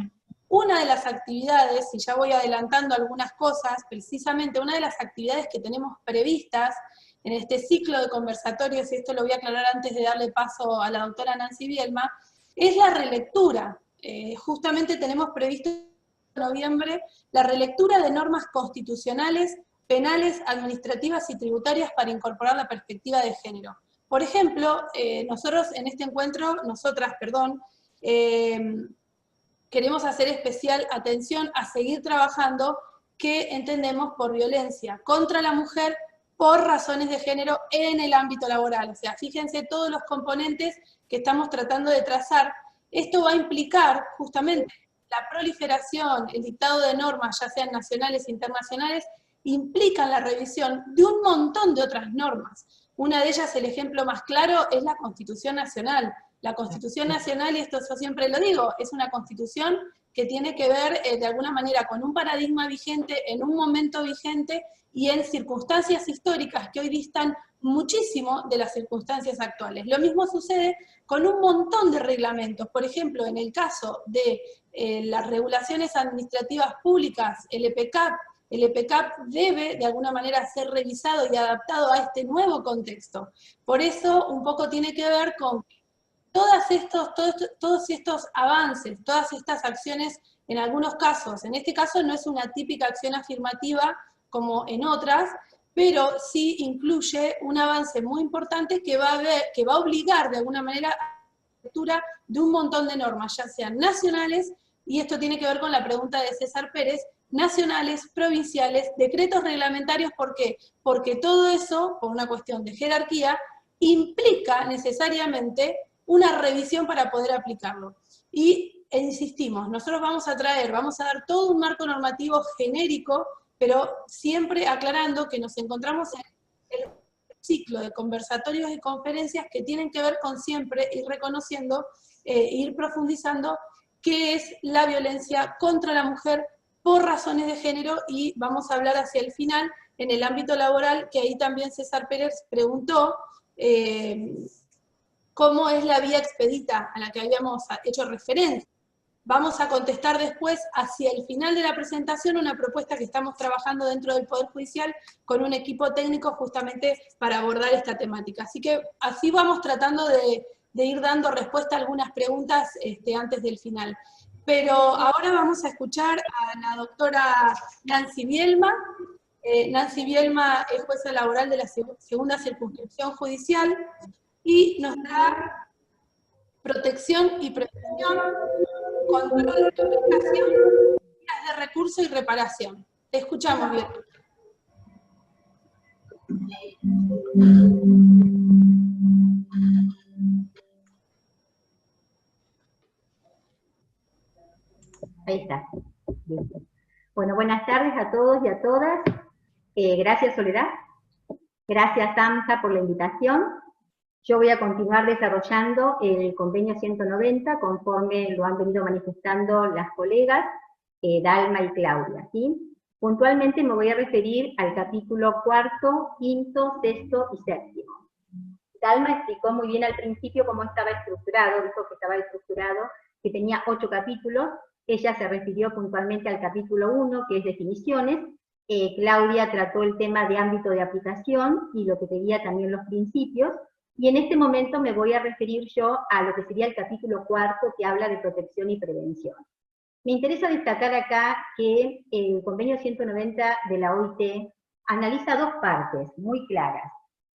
una de las actividades, y ya voy adelantando algunas cosas, precisamente una de las actividades que tenemos previstas en este ciclo de conversatorios, y esto lo voy a aclarar antes de darle paso a la doctora Nancy Bielma, es la relectura. Justamente tenemos previsto en noviembre la relectura de normas constitucionales, penales, administrativas y tributarias para incorporar la perspectiva de género. Por ejemplo, nosotras en este encuentro, queremos hacer especial atención a seguir trabajando qué entendemos por violencia contra la mujer por razones de género en el ámbito laboral. O sea, fíjense todos los componentes que estamos tratando de trazar. Esto va a implicar justamente la proliferación, el dictado de normas, ya sean nacionales e internacionales, implican la revisión de un montón de otras normas. Una de ellas, el ejemplo más claro, es la Constitución Nacional. La Constitución Nacional, y esto yo siempre lo digo, es una constitución que tiene que ver de alguna manera con un paradigma vigente, en un momento vigente y en circunstancias históricas que hoy distan muchísimo de las circunstancias actuales. Lo mismo sucede con un montón de reglamentos. Por ejemplo, en el caso de las regulaciones administrativas públicas, el EPCAP debe de alguna manera ser revisado y adaptado a este nuevo contexto. Por eso un poco tiene que ver con todos estos avances, todas estas acciones en algunos casos. En este caso no es una típica acción afirmativa como en otras, pero sí incluye un avance muy importante que va a obligar de alguna manera a la lectura de un montón de normas, ya sean nacionales, y esto tiene que ver con la pregunta de César Pérez, nacionales, provinciales, decretos reglamentarios. ¿Por qué? Porque todo eso, por una cuestión de jerarquía, implica necesariamente una revisión para poder aplicarlo. Y insistimos, nosotros vamos a dar todo un marco normativo genérico, pero siempre aclarando que nos encontramos en el ciclo de conversatorios y conferencias que tienen que ver con siempre ir reconociendo, ir profundizando qué es la violencia contra la mujer por razones de género, y vamos a hablar hacia el final en el ámbito laboral, que ahí también César Pérez preguntó, cómo es la vía expedita a la que habíamos hecho referencia. Vamos a contestar después, hacia el final de la presentación, una propuesta que estamos trabajando dentro del Poder Judicial con un equipo técnico justamente para abordar esta temática. Así que así vamos tratando de ir dando respuesta a algunas preguntas antes del final. Pero ahora vamos a escuchar a la doctora Nancy Bielma. Nancy Bielma es jueza laboral de la segunda circunscripción judicial y nos da protección y prevención, control de aplicación, vías de recurso y reparación. Te escuchamos bien. Ahí está. Bien. Bueno, buenas tardes a todos y a todas. Gracias, Soledad. Gracias, Samsa, por la invitación. Yo voy a continuar desarrollando el convenio 190 conforme lo han venido manifestando las colegas Dalma y Claudia, ¿sí? Puntualmente me voy a referir al capítulo 4, 5, 6 y 7. Dalma explicó muy bien al principio cómo estaba estructurado, dijo que estaba estructurado, que tenía 8 capítulos. Ella se refirió puntualmente al capítulo 1, que es definiciones. Claudia trató el tema de ámbito de aplicación y lo que pedía también los principios. Y en este momento me voy a referir yo a lo que sería el capítulo 4, que habla de protección y prevención. Me interesa destacar acá que el convenio 190 de la OIT analiza 2 partes muy claras.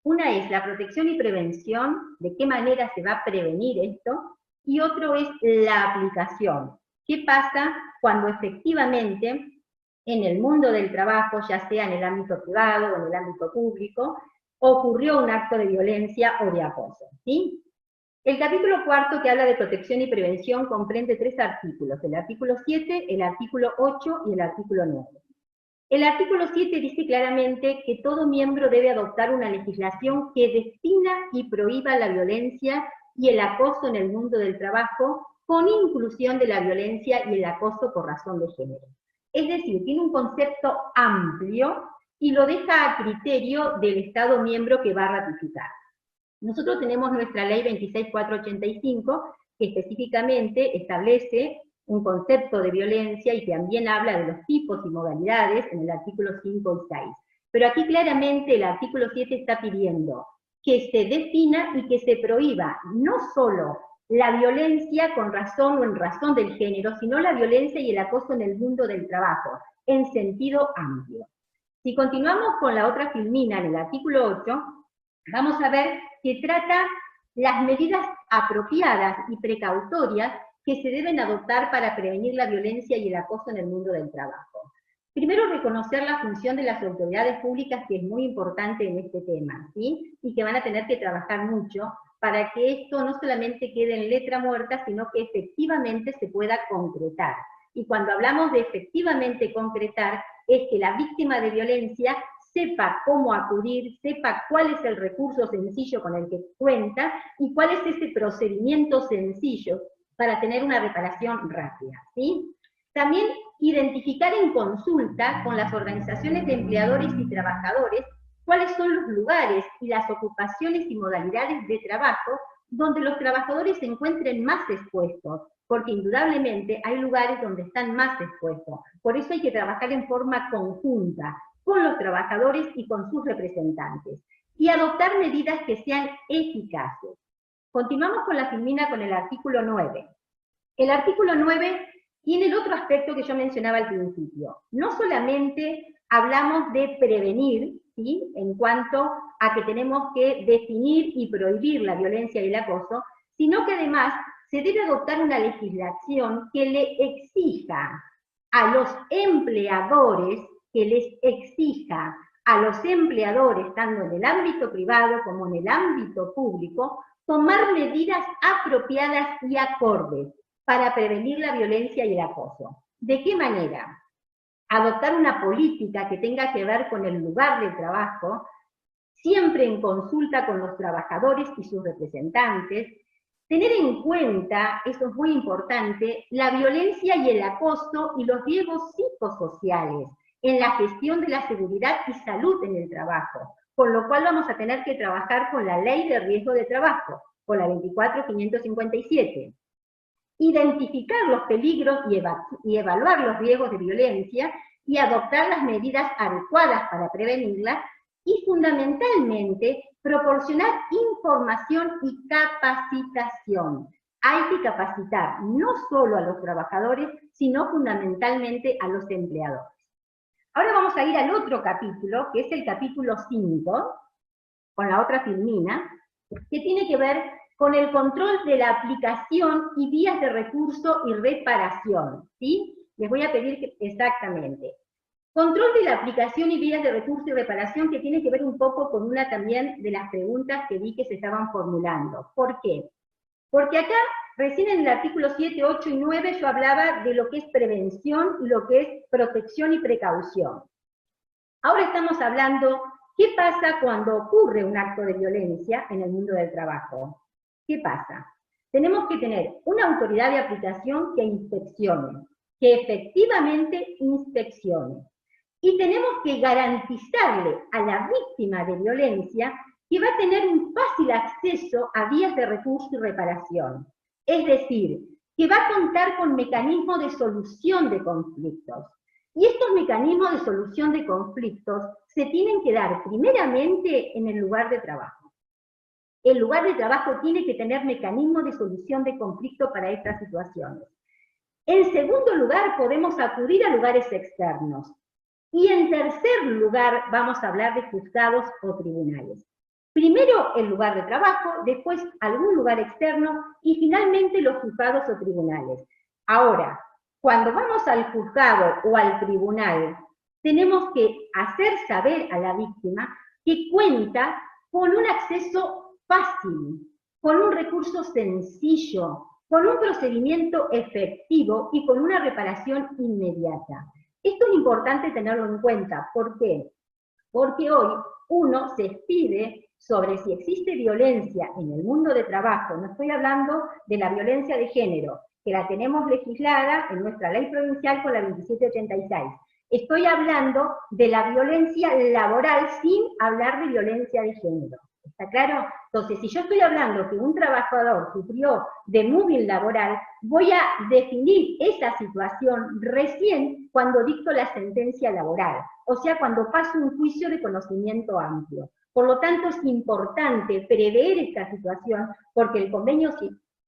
Una es la protección y prevención, de qué manera se va a prevenir esto, y otro es la aplicación. ¿Qué pasa cuando efectivamente en el mundo del trabajo, ya sea en el ámbito privado o en el ámbito público, ocurrió un acto de violencia o de acoso, ¿sí? El capítulo 4, que habla de protección y prevención, comprende 3 artículos, el artículo 7, el artículo 8 y el artículo 9. El artículo 7 dice claramente que todo miembro debe adoptar una legislación que defina y prohíba la violencia y el acoso en el mundo del trabajo, con inclusión de la violencia y el acoso por razón de género. Es decir, tiene un concepto amplio y lo deja a criterio del Estado miembro que va a ratificar. Nosotros tenemos nuestra ley 26485, que específicamente establece un concepto de violencia y también habla de los tipos y modalidades en el artículo 5 y 6. Pero aquí claramente el artículo 7 está pidiendo que se defina y que se prohíba no solo la violencia con razón o en razón del género, sino la violencia y el acoso en el mundo del trabajo, en sentido amplio. Si continuamos con la otra filmina en el artículo 8, vamos a ver que trata las medidas apropiadas y precautorias que se deben adoptar para prevenir la violencia y el acoso en el mundo del trabajo. Primero, reconocer la función de las autoridades públicas, que es muy importante en este tema, ¿sí? Y que van a tener que trabajar mucho para que esto no solamente quede en letra muerta, sino que efectivamente se pueda concretar. Y cuando hablamos de efectivamente concretar, es que la víctima de violencia sepa cómo acudir, sepa cuál es el recurso sencillo con el que cuenta y cuál es ese procedimiento sencillo para tener una reparación rápida, ¿sí? También identificar en consulta con las organizaciones de empleadores y trabajadores cuáles son los lugares y las ocupaciones y modalidades de trabajo donde los trabajadores se encuentren más expuestos, porque indudablemente hay lugares donde están más expuestos. Por eso hay que trabajar en forma conjunta con los trabajadores y con sus representantes, y adoptar medidas que sean eficaces. Continuamos con la filmina con el artículo 9. El artículo 9 tiene el otro aspecto que yo mencionaba al principio. No solamente hablamos de prevenir, ¿sí?, en cuanto a que tenemos que definir y prohibir la violencia y el acoso, sino que además se debe adoptar una legislación que le exija a los empleadores, tanto en el ámbito privado como en el ámbito público, tomar medidas apropiadas y acordes para prevenir la violencia y el acoso. ¿De qué manera? Adoptar una política que tenga que ver con el lugar de trabajo, siempre en consulta con los trabajadores y sus representantes, tener en cuenta, eso es muy importante, la violencia y el acoso y los riesgos psicosociales en la gestión de la seguridad y salud en el trabajo, con lo cual vamos a tener que trabajar con la ley de riesgo de trabajo, con la 24.557. Identificar los peligros y evaluar los riesgos de violencia y adoptar las medidas adecuadas para prevenirlas, y fundamentalmente proporcionar información y capacitación. Hay que capacitar no solo a los trabajadores, sino fundamentalmente a los empleadores. Ahora vamos a ir al otro capítulo, que es el capítulo 5, con la otra filmina, que tiene que ver con el control de la aplicación y vías de recurso y reparación, ¿sí? Les voy a pedir que, exactamente. Control de la aplicación y vías de recurso y reparación, que tiene que ver un poco con una también de las preguntas que vi que se estaban formulando. ¿Por qué? Porque acá, recién en el artículo 7, 8 y 9, yo hablaba de lo que es prevención y lo que es protección y precaución. Ahora estamos hablando, ¿qué pasa cuando ocurre un acto de violencia en el mundo del trabajo? ¿Qué pasa? Tenemos que tener una autoridad de aplicación que inspeccione, que efectivamente inspeccione. Y tenemos que garantizarle a la víctima de violencia que va a tener un fácil acceso a vías de recurso y reparación. Es decir, que va a contar con mecanismos de solución de conflictos. Y estos mecanismos de solución de conflictos se tienen que dar primeramente en el lugar de trabajo. El lugar de trabajo tiene que tener mecanismos de solución de conflicto para estas situaciones. En segundo lugar, podemos acudir a lugares externos. Y en tercer lugar, vamos a hablar de juzgados o tribunales. Primero el lugar de trabajo, después algún lugar externo y finalmente los juzgados o tribunales. Ahora, cuando vamos al juzgado o al tribunal, tenemos que hacer saber a la víctima que cuenta con un acceso fácil, con un recurso sencillo, con un procedimiento efectivo y con una reparación inmediata. Esto es importante tenerlo en cuenta. ¿Por qué? Porque hoy uno se expide sobre si existe violencia en el mundo de trabajo. No estoy hablando de la violencia de género, que la tenemos legislada en nuestra ley provincial con la 2786. Estoy hablando de la violencia laboral sin hablar de violencia de género. ¿Está claro? Entonces, si yo estoy hablando que un trabajador sufrió de moving laboral, voy a definir esa situación recién cuando dicto la sentencia laboral, o sea, cuando paso un juicio de conocimiento amplio. Por lo tanto, es importante prever esta situación porque el convenio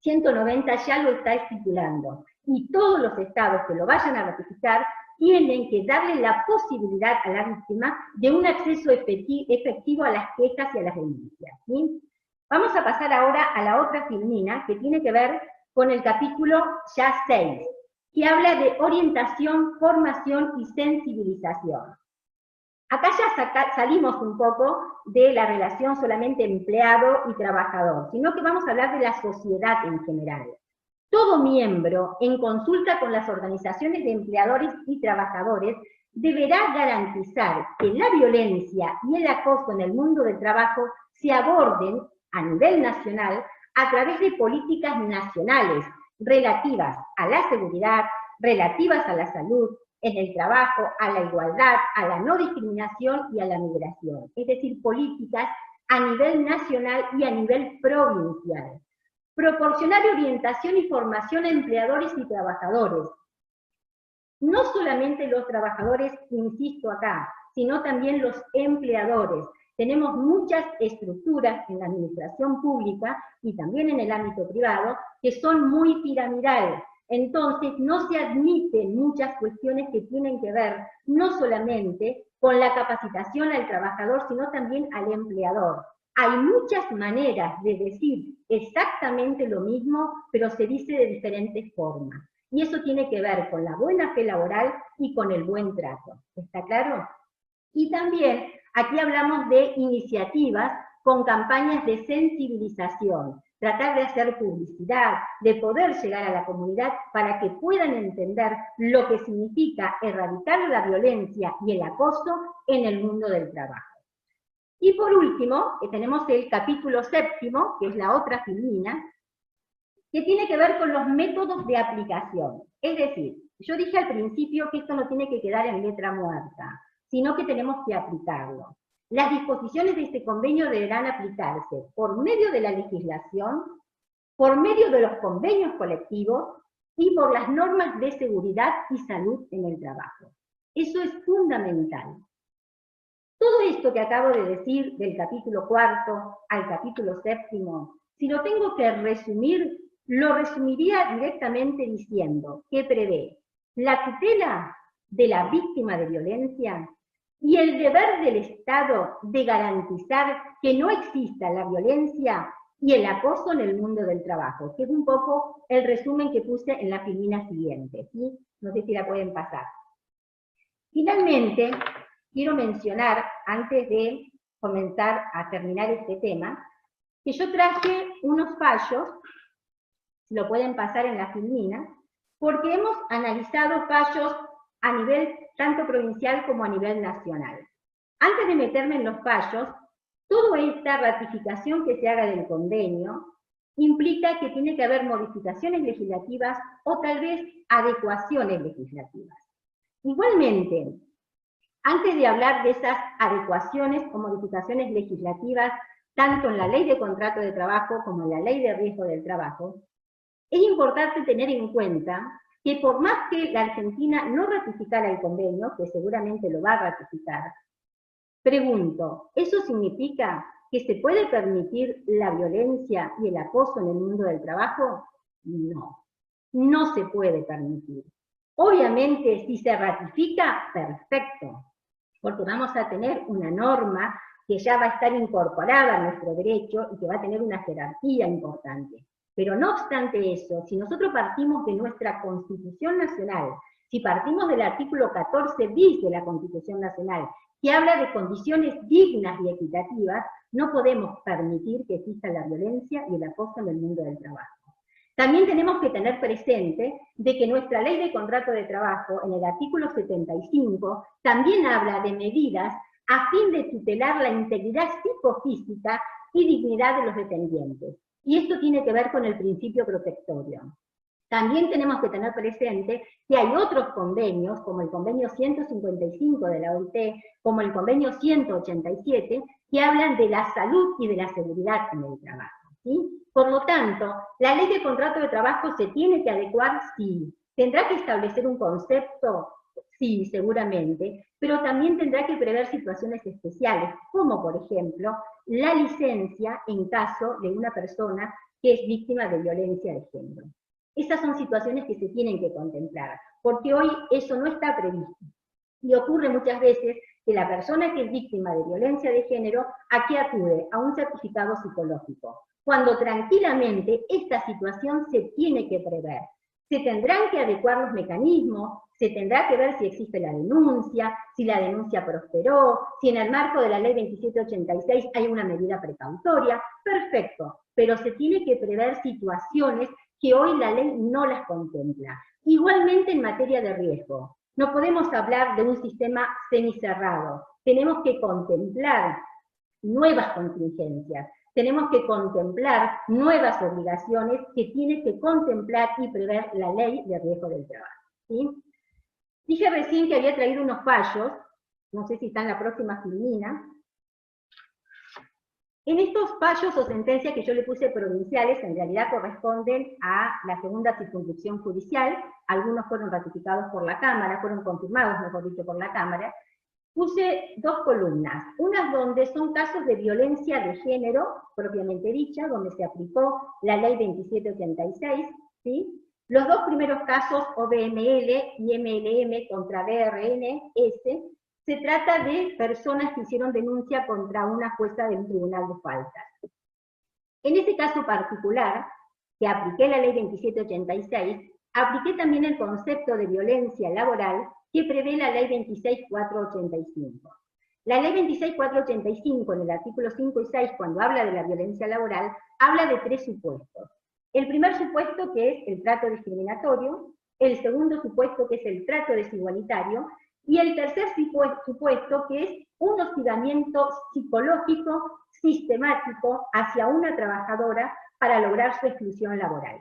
190 ya lo está estipulando. Y todos los estados que lo vayan a ratificar tienen que darle la posibilidad a la víctima de un acceso efectivo a las quejas y a las denuncias, ¿sí? Vamos a pasar ahora a la otra filmina que tiene que ver con el capítulo ya 6, que habla de orientación, formación y sensibilización. Acá ya salimos un poco de la relación solamente empleado y trabajador, sino que vamos a hablar de la sociedad en general. Todo miembro, en consulta con las organizaciones de empleadores y trabajadores, deberá garantizar que la violencia y el acoso en el mundo del trabajo se aborden a nivel nacional a través de políticas nacionales relativas a la seguridad, relativas a la salud, en el trabajo, a la igualdad, a la no discriminación y a la migración. Es decir, políticas a nivel nacional y a nivel provincial. Proporcionar orientación y formación a empleadores y trabajadores. No solamente los trabajadores, insisto acá, sino también los empleadores. Tenemos muchas estructuras en la administración pública y también en el ámbito privado que son muy piramidales. Entonces, no se admiten muchas cuestiones que tienen que ver no solamente con la capacitación al trabajador, sino también al empleador. Hay muchas maneras de decir exactamente lo mismo, pero se dice de diferentes formas. Y eso tiene que ver con la buena fe laboral y con el buen trato. ¿Está claro? Y también aquí hablamos de iniciativas con campañas de sensibilización. Tratar de hacer publicidad, de poder llegar a la comunidad para que puedan entender lo que significa erradicar la violencia y el acoso en el mundo del trabajo. Y por último, tenemos el capítulo 7, que es la otra filmina, que tiene que ver con los métodos de aplicación. Es decir, yo dije al principio que esto no tiene que quedar en letra muerta, sino que tenemos que aplicarlo. Las disposiciones de este convenio deberán aplicarse por medio de la legislación, por medio de los convenios colectivos y por las normas de seguridad y salud en el trabajo. Eso es fundamental. Todo esto que acabo de decir del capítulo 4 al capítulo 7, si lo tengo que resumir, lo resumiría directamente diciendo que prevé la tutela de la víctima de violencia y el deber del Estado de garantizar que no exista la violencia y el acoso en el mundo del trabajo, que es un poco el resumen que puse en la filmina siguiente, ¿sí? No sé si la pueden pasar. Finalmente, quiero mencionar, antes de comenzar a terminar este tema, que yo traje unos fallos, si lo pueden pasar en la filmina, porque hemos analizado fallos a nivel tanto provincial como a nivel nacional. Antes de meterme en los fallos, toda esta ratificación que se haga del convenio implica que tiene que haber modificaciones legislativas o tal vez adecuaciones legislativas. Igualmente, antes de hablar de esas adecuaciones o modificaciones legislativas, tanto en la Ley de Contrato de Trabajo como en la Ley de Riesgo del Trabajo, es importante tener en cuenta que por más que la Argentina no ratificara el convenio, que seguramente lo va a ratificar, pregunto, ¿eso significa que se puede permitir la violencia y el acoso en el mundo del trabajo? No, no se puede permitir. Obviamente, si se ratifica, perfecto, porque vamos a tener una norma que ya va a estar incorporada a nuestro derecho y que va a tener una jerarquía importante. Pero no obstante eso, si nosotros partimos de nuestra Constitución Nacional, si partimos del artículo 14 bis de la Constitución Nacional, que habla de condiciones dignas y equitativas, no podemos permitir que exista la violencia y el acoso en el mundo del trabajo. También tenemos que tener presente de que nuestra Ley de Contrato de Trabajo, en el artículo 75, también habla de medidas a fin de tutelar la integridad psicofísica y dignidad de los dependientes. Y esto tiene que ver con el principio protectorio. También tenemos que tener presente que hay otros convenios, como el convenio 155 de la OIT, como el convenio 187, que hablan de la salud y de la seguridad en el trabajo, ¿sí? Por lo tanto, la Ley de Contrato de Trabajo se tiene que adecuar, sí. ¿Tendrá que establecer un concepto? Sí, seguramente, pero también tendrá que prever situaciones especiales, como por ejemplo, la licencia en caso de una persona que es víctima de violencia de género. Esas son situaciones que se tienen que contemplar, porque hoy eso no está previsto. Y ocurre muchas veces que la persona que es víctima de violencia de género, ¿a qué acude? A un certificado psicológico, cuando tranquilamente esta situación se tiene que prever. Se tendrán que adecuar los mecanismos, se tendrá que ver si existe la denuncia, si la denuncia prosperó, si en el marco de la Ley 2786 hay una medida precautoria, perfecto, pero se tiene que prever situaciones que hoy la ley no las contempla. Igualmente en materia de riesgo, no podemos hablar de un sistema semicerrado, tenemos que contemplar nuevas contingencias, tenemos que contemplar nuevas obligaciones que tiene que contemplar y prever la Ley de Riesgo del Trabajo, ¿sí? Dije recién que había traído unos fallos, no sé si está en la próxima filmina. En estos fallos o sentencias que yo le puse provinciales, en realidad corresponden a la segunda circunscripción judicial, algunos fueron ratificados por la Cámara, fueron confirmados, mejor dicho, por la Cámara. Puse dos columnas, unas donde son casos de violencia de género, propiamente dicha, donde se aplicó la Ley 2786, ¿sí? Los dos primeros casos, OBML y MLM contra BRNS, se trata de personas que hicieron denuncia contra una jueza del Tribunal de Faltas. En este caso particular, que apliqué la Ley 2786, apliqué también el concepto de violencia laboral que prevé la Ley 26485. La Ley 26485, en el artículo 5 y 6, cuando habla de la violencia laboral, habla de tres supuestos. El primer supuesto, que es el trato discriminatorio, el segundo supuesto, que es el trato desigualitario, y el tercer supuesto, que es un hostigamiento psicológico sistemático hacia una trabajadora para lograr su exclusión laboral.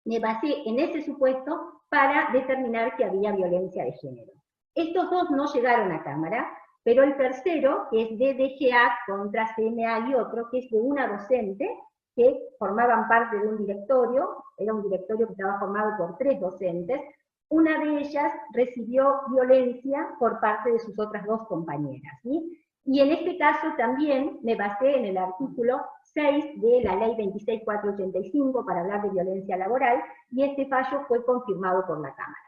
Me basé en ese supuesto para determinar que había violencia de género. Estos dos no llegaron a Cámara, pero el tercero, que es de DGA contra CNA y otro, que es de una docente, que formaban parte de un directorio, era un directorio que estaba formado por 3 docentes, una de ellas recibió violencia por parte de sus otras 2 compañeras, ¿sí? Y en este caso también me basé en el artículo 6 de la ley 26485 para hablar de violencia laboral, y este fallo fue confirmado por la Cámara.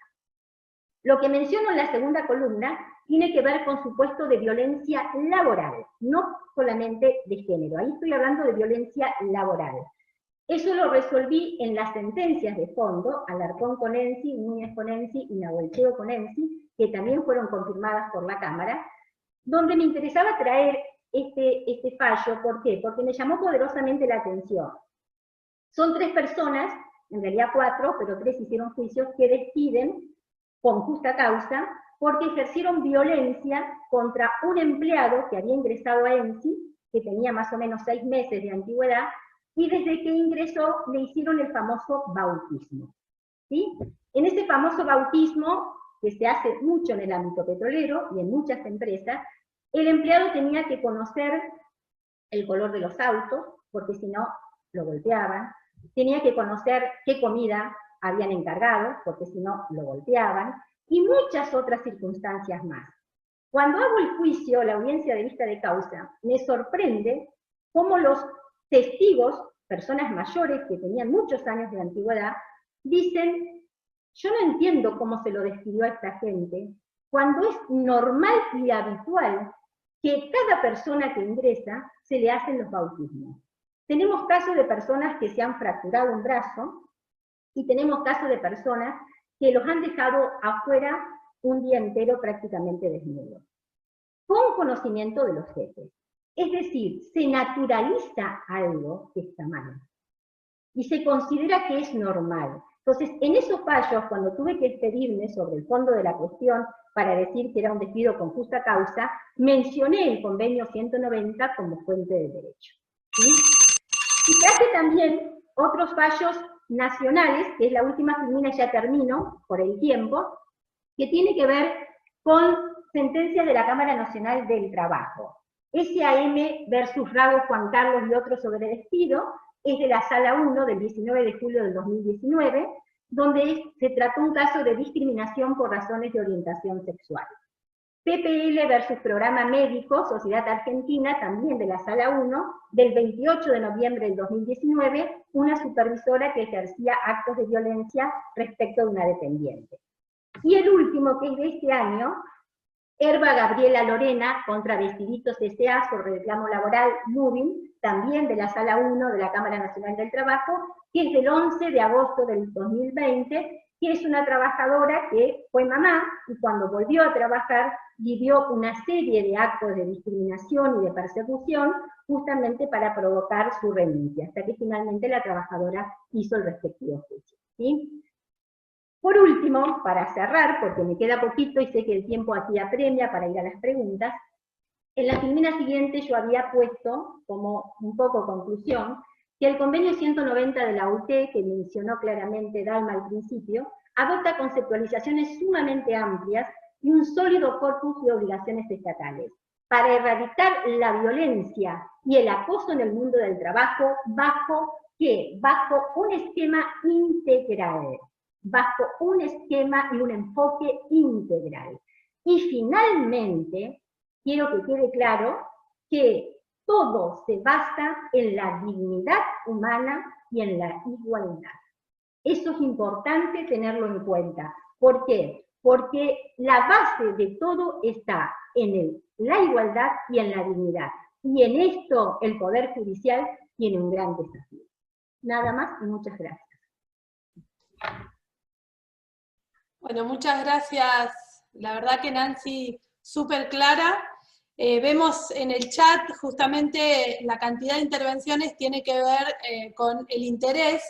Lo que menciono en la segunda columna tiene que ver con supuesto de violencia laboral, no solamente de género. Ahí estoy hablando de violencia laboral. Eso lo resolví en las sentencias de fondo, Alarcón con ENSI, Núñez con ENSI y Nahuelcheo con ENSI, que también fueron confirmadas por la Cámara, donde me interesaba traer este fallo. ¿Por qué? Porque me llamó poderosamente la atención. Son 3 personas, en realidad 4, pero 3 hicieron juicios, que despiden con justa causa, porque ejercieron violencia contra un empleado que había ingresado a ENSI, que tenía más o menos 6 meses de antigüedad, y desde que ingresó le hicieron el famoso bautismo, ¿sí? En ese famoso bautismo, que se hace mucho en el ámbito petrolero y en muchas empresas, el empleado tenía que conocer el color de los autos, porque si no, lo golpeaban, tenía que conocer qué comida habían encargado, porque si no, lo golpeaban, y muchas otras circunstancias más. Cuando hago el juicio, la audiencia de vista de causa, me sorprende cómo los testigos, personas mayores que tenían muchos años de antigüedad, dicen: yo no entiendo cómo se lo despidió a esta gente, cuando es normal y habitual que cada persona que ingresa se le hacen los bautismos. Tenemos casos de personas que se han fracturado un brazo, y tenemos casos de personas que los han dejado afuera un día entero prácticamente desnudos, con conocimiento de los jefes. Es decir, se naturaliza algo que está mal, y se considera que es normal. Entonces, en esos fallos, cuando tuve que expedirme sobre el fondo de la cuestión para decir que era un despido con justa causa, mencioné el convenio 190 como fuente de derecho, ¿sí? Y traje también otros fallos nacionales, que es la última columna, ya termino por el tiempo, que tiene que ver con sentencias de la Cámara Nacional del Trabajo. SAM versus Rago Juan Carlos y otros sobre despido, es de la Sala 1 del 19 de julio del 2019, donde se trató un caso de discriminación por razones de orientación sexual. PPL versus Programa Médico, Sociedad Argentina, también de la Sala 1, del 28 de noviembre del 2019, una supervisora que ejercía actos de violencia respecto de una dependiente. Y el último, que es de este año, Herba Gabriela Lorena contra Vestiditos S.A. sobre reclamo laboral, Moving, también de la Sala 1 de la Cámara Nacional del Trabajo, que es del 11 de agosto del 2020, que es una trabajadora que fue mamá y cuando volvió a trabajar vivió una serie de actos de discriminación y de persecución justamente para provocar su renuncia, hasta que finalmente la trabajadora hizo el respectivo juicio, ¿sí? Por último, para cerrar, porque me queda poquito y sé que el tiempo aquí apremia para ir a las preguntas, en la columna siguiente yo había puesto, como un poco conclusión, que el convenio 190 de la OIT, que mencionó claramente Dalma al principio, adopta conceptualizaciones sumamente amplias y un sólido corpus de obligaciones estatales para erradicar la violencia y el acoso en el mundo del trabajo bajo un esquema integral, bajo un esquema y un enfoque integral. Y finalmente, quiero que quede claro que todo se basa en la dignidad humana y en la igualdad. Eso es importante tenerlo en cuenta. ¿Por qué? Porque la base de todo está en la igualdad y en la dignidad. Y en esto el Poder Judicial tiene un gran desafío. Nada más y muchas gracias. Bueno, muchas gracias. La verdad que Nancy, súper clara. Vemos en el chat justamente la cantidad de intervenciones tiene que ver con el interés,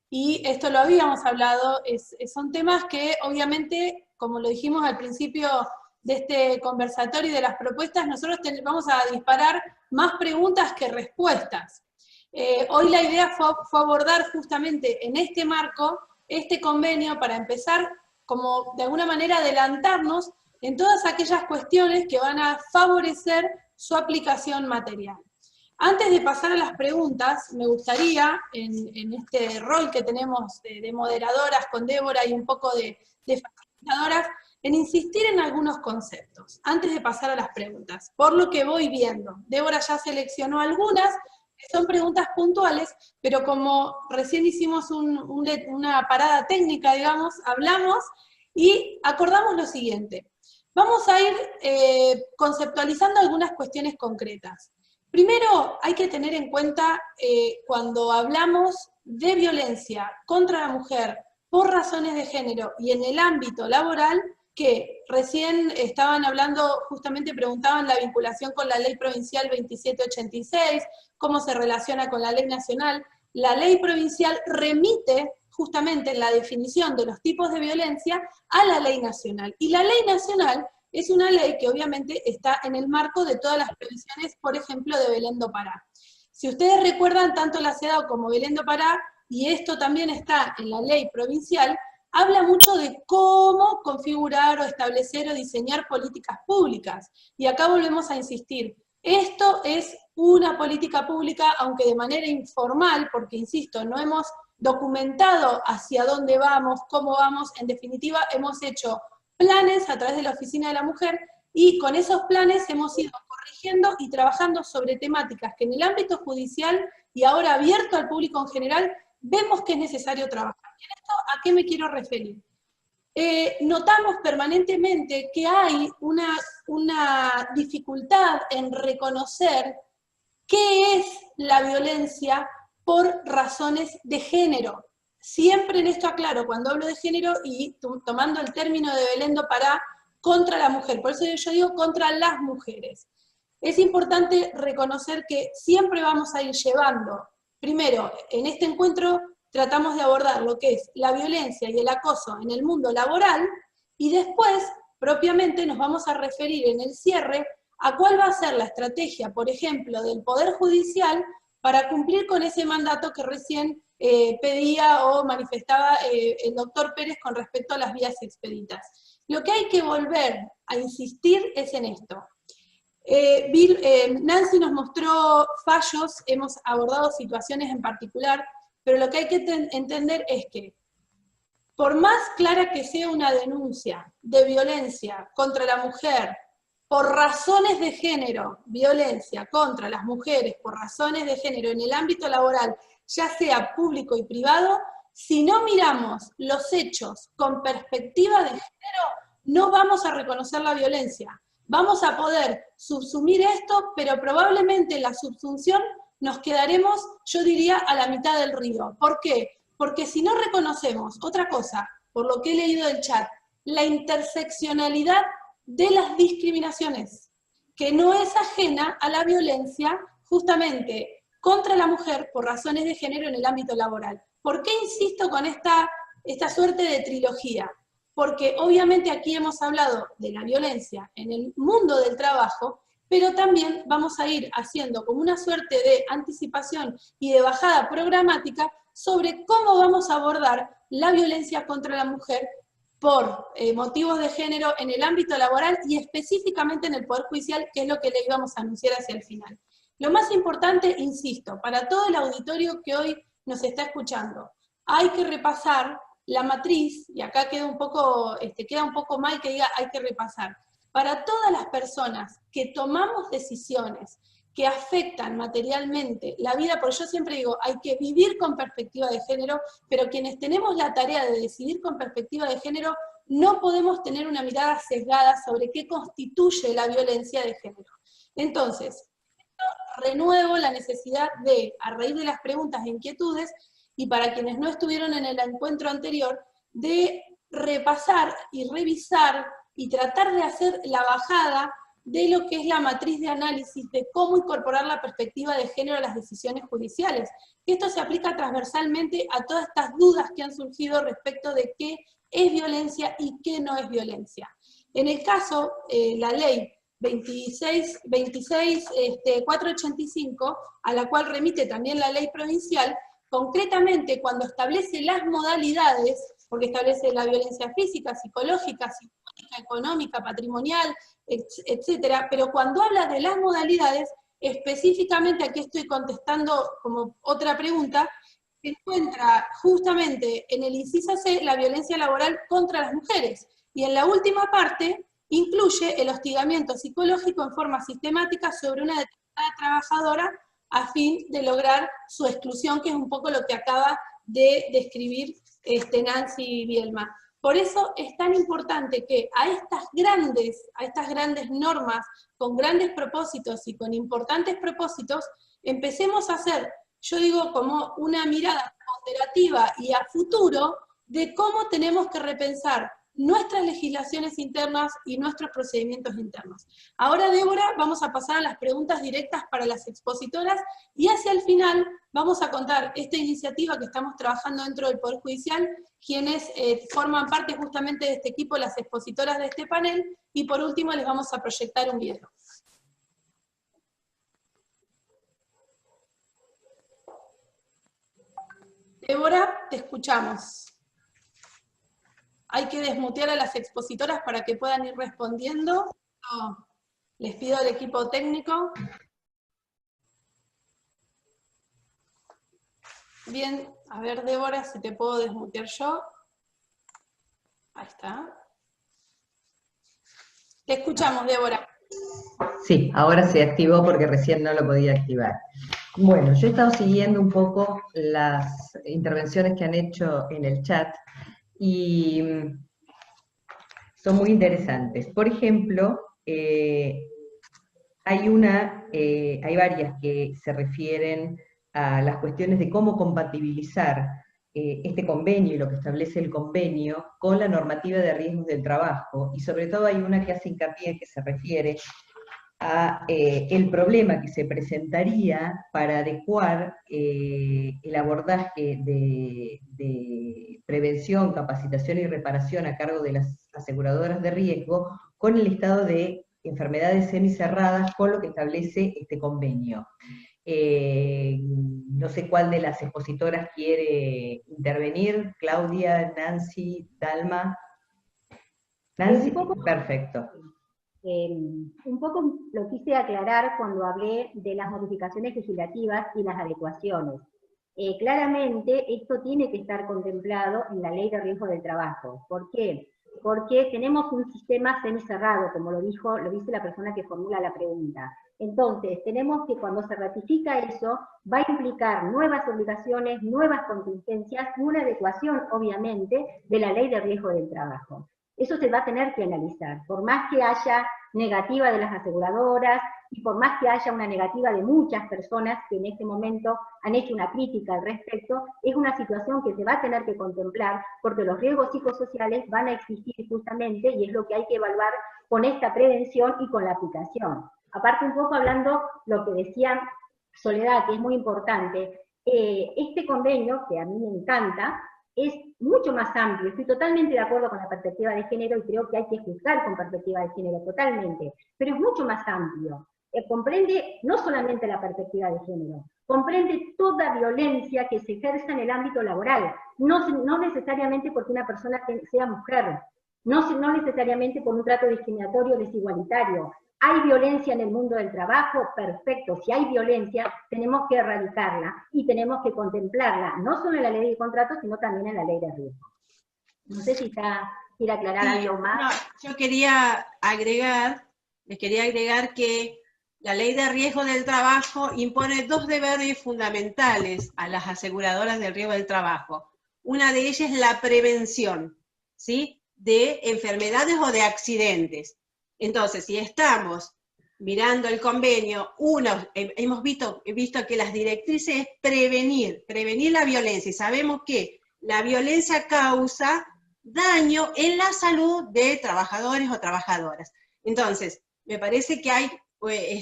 y esto lo habíamos hablado, son temas que obviamente, como lo dijimos al principio de este conversatorio y de las propuestas, nosotros vamos a disparar más preguntas que respuestas. Hoy la idea fue abordar justamente en este marco, este convenio, para empezar como de alguna manera adelantarnos en todas aquellas cuestiones que van a favorecer su aplicación material. Antes de pasar a las preguntas, me gustaría, en este rol que tenemos de moderadoras con Débora y un poco de facilitadoras, en insistir en algunos conceptos, antes de pasar a las preguntas, por lo que voy viendo. Débora ya seleccionó algunas, que son preguntas puntuales, pero como recién hicimos una parada técnica, digamos, hablamos y acordamos lo siguiente. Vamos a ir conceptualizando algunas cuestiones concretas. Primero, hay que tener en cuenta cuando hablamos de violencia contra la mujer por razones de género y en el ámbito laboral, que recién estaban hablando, justamente preguntaban la vinculación con la ley provincial 2786, cómo se relaciona con la ley nacional. La ley provincial remite justamente en la definición de los tipos de violencia a la ley nacional. Y la ley nacional es una ley que obviamente está en el marco de todas las previsiones, por ejemplo, de Belén do Pará. Si ustedes recuerdan, tanto la CEDAW como Belén do Pará, y esto también está en la ley provincial, habla mucho de cómo configurar o establecer o diseñar políticas públicas. Y acá volvemos a insistir, esto es una política pública, aunque de manera informal, porque insisto, no hemos documentado hacia dónde vamos, cómo vamos, en definitiva hemos hecho planes a través de la Oficina de la Mujer, y con esos planes hemos ido corrigiendo y trabajando sobre temáticas que en el ámbito judicial, y ahora abierto al público en general, vemos que es necesario trabajar. ¿Y en esto a qué me quiero referir? Notamos permanentemente que hay una dificultad en reconocer qué es la violencia por razones de género. Siempre en esto aclaro, cuando hablo de género y tomando el término de Belén do Pará, contra la mujer, por eso yo digo contra las mujeres. Es importante reconocer que siempre vamos a ir llevando, primero, en este encuentro tratamos de abordar lo que es la violencia y el acoso en el mundo laboral, y después, propiamente, nos vamos a referir en el cierre a cuál va a ser la estrategia, por ejemplo, del Poder Judicial para cumplir con ese mandato que recién pedía o manifestaba el doctor Pérez con respecto a las vías expeditas. Lo que hay que volver a insistir es en esto. Nancy nos mostró fallos, hemos abordado situaciones en particular, pero lo que hay que entender es que, por más clara que sea una denuncia de violencia contra la mujer, por razones de género, violencia contra las mujeres por razones de género en el ámbito laboral, ya sea público y privado, si no miramos los hechos con perspectiva de género, no vamos a reconocer la violencia. Vamos a poder subsumir esto, pero probablemente en la subsunción nos quedaremos, yo diría, a la mitad del río. ¿Por qué? Porque si no reconocemos otra cosa, por lo que he leído del chat, la interseccionalidad de las discriminaciones, que no es ajena a la violencia justamente contra la mujer por razones de género en el ámbito laboral. ¿Por qué insisto con esta suerte de trilogía? Porque obviamente aquí hemos hablado de la violencia en el mundo del trabajo, pero también vamos a ir haciendo como una suerte de anticipación y de bajada programática sobre cómo vamos a abordar la violencia contra la mujer por motivos de género en el ámbito laboral y específicamente en el Poder Judicial, que es lo que le íbamos a anunciar hacia el final. Lo más importante, insisto, para todo el auditorio que hoy nos está escuchando, hay que repasar la matriz, y acá queda un poco mal que diga hay que repasar, para todas las personas que tomamos decisiones que afectan materialmente la vida, porque yo siempre digo, hay que vivir con perspectiva de género, pero quienes tenemos la tarea de decidir con perspectiva de género, no podemos tener una mirada sesgada sobre qué constituye la violencia de género. Entonces, renuevo la necesidad de, a raíz de las preguntas e inquietudes, y para quienes no estuvieron en el encuentro anterior, de repasar y revisar y tratar de hacer la bajada de lo que es la matriz de análisis de cómo incorporar la perspectiva de género a las decisiones judiciales. Esto se aplica transversalmente a todas estas dudas que han surgido respecto de qué es violencia y qué no es violencia. En el caso, la ley 485, a la cual remite también la ley provincial, concretamente cuando establece las modalidades, porque establece la violencia física, psicológica, psicológica, económica, patrimonial, etcétera, pero cuando habla de las modalidades, específicamente, aquí estoy contestando como otra pregunta, se encuentra justamente en el inciso C la violencia laboral contra las mujeres, y en la última parte incluye el hostigamiento psicológico en forma sistemática sobre una determinada trabajadora a fin de lograr su exclusión, que es un poco lo que acaba de describir Nancy Bielma. Por eso es tan importante que a estas grandes normas, con grandes propósitos y con importantes propósitos, empecemos a hacer, yo digo, como una mirada ponderativa y a futuro de cómo tenemos que repensar nuestras legislaciones internas y nuestros procedimientos internos. Ahora, Débora, vamos a pasar a las preguntas directas para las expositoras, y hacia el final vamos a contar esta iniciativa que estamos trabajando dentro del Poder Judicial, quienes forman parte justamente de este equipo, las expositoras de este panel, y por último les vamos a proyectar un video. Débora, te escuchamos. Hay que desmutear a las expositoras para que puedan ir respondiendo. Les pido al equipo técnico. Bien, a ver, Débora, si te puedo desmutear yo. Ahí está. Te escuchamos, Débora. Sí, ahora se activó porque recién no lo podía activar. Bueno, yo he estado siguiendo un poco las intervenciones que han hecho en el chat y son muy interesantes. Por ejemplo, hay varias que se refieren a las cuestiones de cómo compatibilizar este convenio y lo que establece el convenio con la normativa de riesgos del trabajo, y sobre todo hay una que hace hincapié que se refiere a el problema que se presentaría para adecuar el abordaje de prevención, capacitación y reparación a cargo de las aseguradoras de riesgo con el estado de enfermedades semicerradas, con lo que establece este convenio. No sé cuál de las expositoras quiere intervenir. Claudia, Nancy, Dalma. Nancy, perfecto. Un poco lo quise aclarar cuando hablé de las modificaciones legislativas y las adecuaciones. Claramente esto tiene que estar contemplado en la Ley de Riesgo del Trabajo. ¿Por qué? Porque tenemos un sistema semicerrado, como lo dice la persona que formula la pregunta. Entonces, tenemos que cuando se ratifica eso, va a implicar nuevas obligaciones, nuevas contingencias y una adecuación, obviamente, de la Ley de Riesgo del Trabajo. Eso se va a tener que analizar, por más que haya negativa de las aseguradoras y por más que haya una negativa de muchas personas que en este momento han hecho una crítica al respecto, es una situación que se va a tener que contemplar porque los riesgos psicosociales van a existir justamente y es lo que hay que evaluar con esta prevención y con la aplicación. Aparte un poco hablando lo que decía Soledad, que es muy importante, este convenio, que a mí me encanta, es mucho más amplio. Estoy totalmente de acuerdo con la perspectiva de género y creo que hay que juzgar con perspectiva de género, totalmente, pero es mucho más amplio. Comprende no solamente la perspectiva de género, comprende toda violencia que se ejerza en el ámbito laboral, no necesariamente porque una persona sea mujer, no necesariamente por un trato discriminatorio o desigualitario. ¿Hay violencia en el mundo del trabajo? Perfecto. Si hay violencia, tenemos que erradicarla y tenemos que contemplarla, no solo en la ley de contratos, sino también en la ley de riesgo. No sé si quiere aclarar algo más. No, yo les quería agregar que la ley de riesgo del trabajo impone dos deberes fundamentales a las aseguradoras del riesgo del trabajo. Una de ellas es la prevención, ¿sí?, de enfermedades o de accidentes. Entonces, si estamos mirando el convenio, hemos visto que las directrices es prevenir la violencia, y sabemos que la violencia causa daño en la salud de trabajadores o trabajadoras. Entonces, me parece que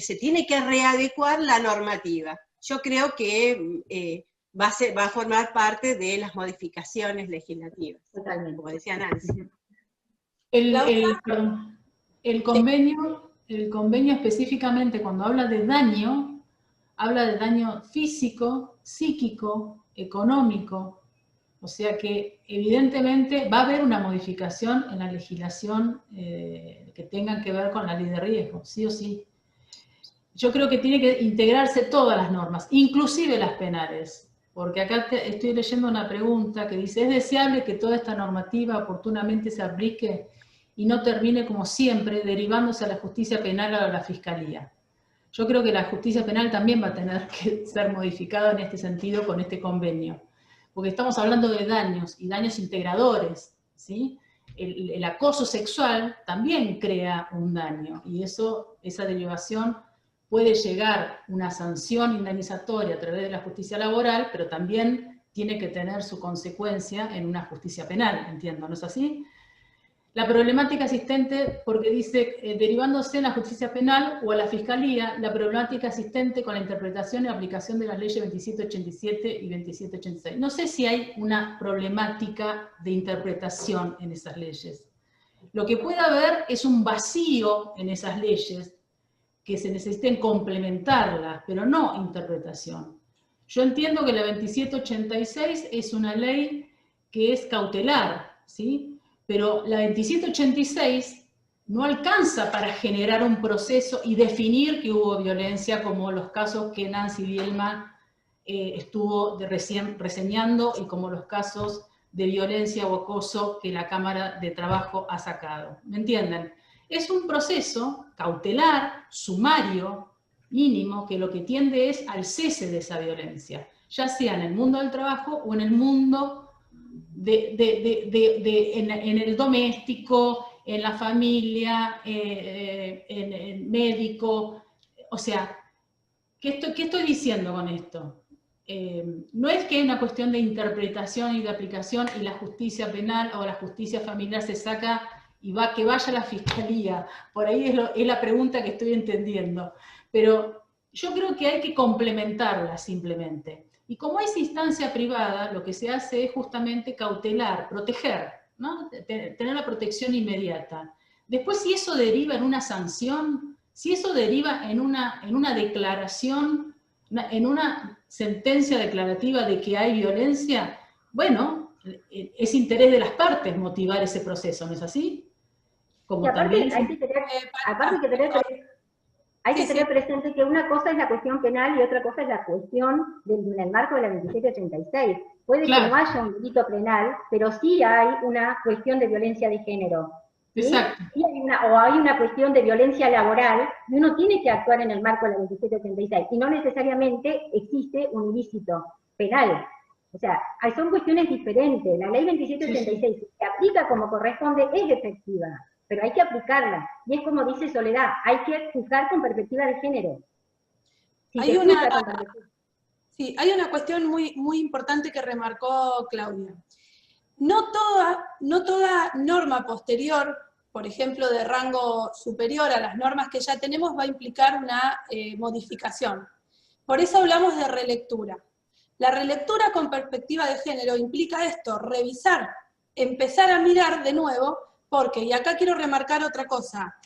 se tiene que readecuar la normativa. Yo creo que va a formar parte de las modificaciones legislativas, totalmente, como decía Nancy. El convenio específicamente cuando habla de daño físico, psíquico, económico, O sea que evidentemente va a haber una modificación en la legislación que tengan que ver con la ley de riesgo, sí o sí. Yo creo que tiene que integrarse todas las normas, inclusive las penales, porque acá estoy leyendo una pregunta que dice, ¿es deseable que toda esta normativa oportunamente se aplique y no termine como siempre derivándose a la justicia penal o a la fiscalía? Yo creo que la justicia penal también va a tener que ser modificada en este sentido con este convenio, porque estamos hablando de daños y daños integradores, ¿sí? El acoso sexual también crea un daño y esa derivación puede llegar una sanción indemnizatoria a través de la justicia laboral, pero también tiene que tener su consecuencia en una justicia penal, entiendo, ¿no es así? La problemática existente, porque dice, derivándose en la justicia penal o a la fiscalía, la problemática existente con la interpretación y aplicación de las leyes 2787 y 2786. No sé si hay una problemática de interpretación en esas leyes. Lo que puede haber es un vacío en esas leyes, que se necesiten complementarlas, pero no interpretación. Yo entiendo que la 2786 es una ley que es cautelar, ¿sí? Pero la 2786 no alcanza para generar un proceso y definir que hubo violencia, como los casos que Nancy Bielman estuvo recién reseñando y como los casos de violencia o acoso que la Cámara de Trabajo ha sacado. ¿Me entienden? Es un proceso cautelar, sumario, mínimo, que lo que tiende es al cese de esa violencia, ya sea en el mundo del trabajo o en el mundo en el doméstico, en la familia, en el médico. O sea, ¿qué estoy diciendo con esto? No es que es una cuestión de interpretación y de aplicación y la justicia penal o la justicia familiar se saca y que vaya a la fiscalía. Por ahí es la pregunta que estoy entendiendo. Pero yo creo que hay que complementarla simplemente. Y como es instancia privada, lo que se hace es justamente cautelar, proteger, ¿no? Tener la protección inmediata. Después, si eso deriva en una sanción, si eso deriva en una declaración, en una sentencia declarativa de que hay violencia, bueno, es interés de las partes motivar ese proceso, ¿no es así? Como y aparte, también hay que tener presente que una cosa es la cuestión penal y otra cosa es la cuestión en el marco de la 2786. Puede que no haya un delito penal, pero sí hay una cuestión de violencia de género. ¿Sí? Exacto. Sí hay una cuestión de violencia laboral y uno tiene que actuar en el marco de la 2786 y no necesariamente existe un ilícito penal. O sea, son cuestiones diferentes. La ley 2786, si se aplica como corresponde, es efectiva, pero hay que aplicarla. Y es como dice Soledad, hay que juzgar con perspectiva de género. Hay una cuestión muy, muy importante que remarcó Claudia. No toda norma posterior, por ejemplo, de rango superior a las normas que ya tenemos, va a implicar una modificación. Por eso hablamos de relectura. La relectura con perspectiva de género implica esto, revisar, empezar a mirar de nuevo, porque, y acá quiero remarcar otra cosa,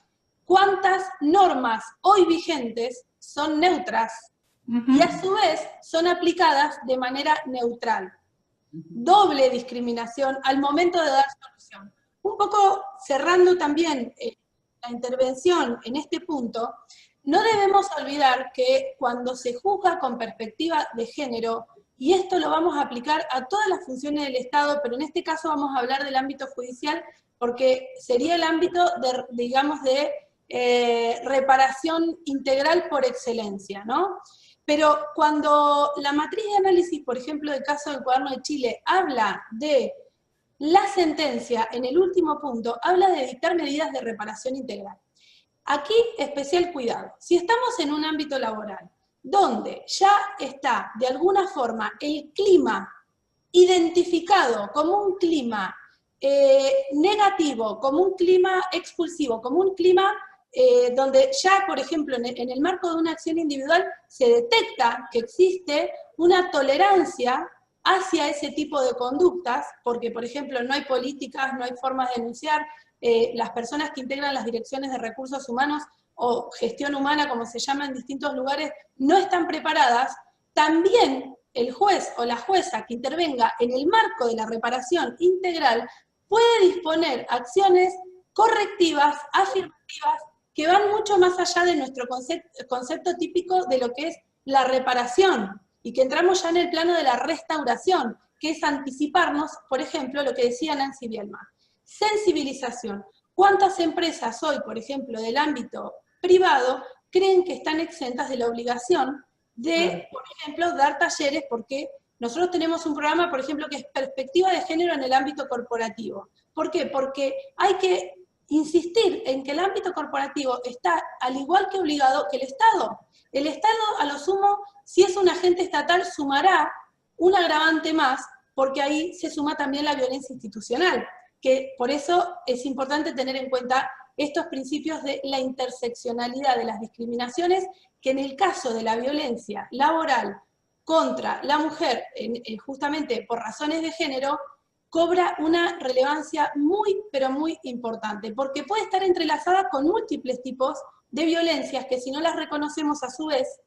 ¿cuántas normas hoy vigentes son neutras y a su vez son aplicadas de manera neutral? Doble discriminación al momento de dar solución. Un poco cerrando también la intervención en este punto, no debemos olvidar que cuando se juzga con perspectiva de género, y esto lo vamos a aplicar a todas las funciones del Estado, pero en este caso vamos a hablar del ámbito judicial, porque sería el ámbito de reparación integral por excelencia, ¿no? Pero cuando la matriz de análisis, por ejemplo, del caso del Cuaderno de Chile, habla de la sentencia, en el último punto, habla de dictar medidas de reparación integral. Aquí, especial cuidado. Si estamos en un ámbito laboral, donde ya está, de alguna forma, el clima identificado como un clima negativo, como un clima expulsivo, como un clima donde ya, por ejemplo, en el marco de una acción individual se detecta que existe una tolerancia hacia ese tipo de conductas, porque, por ejemplo, no hay políticas, no hay formas de denunciar, las personas que integran las direcciones de recursos humanos o gestión humana, como se llama en distintos lugares, no están preparadas, también el juez o la jueza que intervenga en el marco de la reparación integral puede disponer acciones correctivas, afirmativas, que van mucho más allá de nuestro concepto típico de lo que es la reparación, y que entramos ya en el plano de la restauración, que es anticiparnos, por ejemplo, lo que decía Nancy Bielma. Sensibilización. ¿Cuántas empresas hoy, por ejemplo, del ámbito privado, creen que están exentas de la obligación de, por ejemplo, dar talleres? Porque nosotros tenemos un programa, por ejemplo, que es Perspectiva de Género en el ámbito corporativo. ¿Por qué? Porque hay que insistir en que el ámbito corporativo está al igual que obligado que el Estado. El Estado, a lo sumo, si es un agente estatal, sumará un agravante más, porque ahí se suma también la violencia institucional, que por eso es importante tener en cuenta estos principios de la interseccionalidad de las discriminaciones, que en el caso de la violencia laboral contra la mujer, justamente por razones de género, cobra una relevancia muy, pero muy importante, porque puede estar entrelazada con múltiples tipos de violencias que si no las reconocemos a su vez,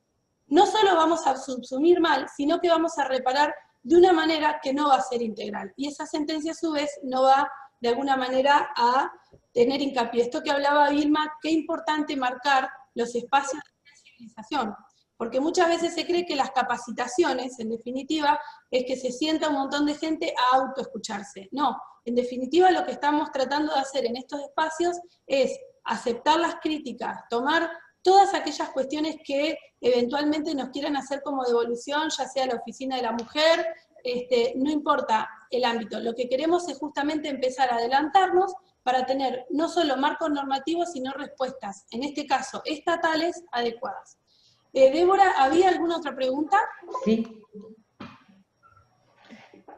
no solo vamos a subsumir mal, sino que vamos a reparar de una manera que no va a ser integral. Y esa sentencia a su vez no va de alguna manera a tener hincapié. Esto que hablaba Vilma, qué importante marcar los espacios de sensibilización, porque muchas veces se cree que las capacitaciones, en definitiva, es que se sienta un montón de gente a autoescucharse. No, en definitiva lo que estamos tratando de hacer en estos espacios es aceptar las críticas, tomar todas aquellas cuestiones que eventualmente nos quieran hacer como devolución, ya sea la oficina de la mujer, no importa el ámbito. Lo que queremos es justamente empezar a adelantarnos para tener no solo marcos normativos, sino respuestas, en este caso estatales, adecuadas. Débora, ¿había alguna otra pregunta? Sí.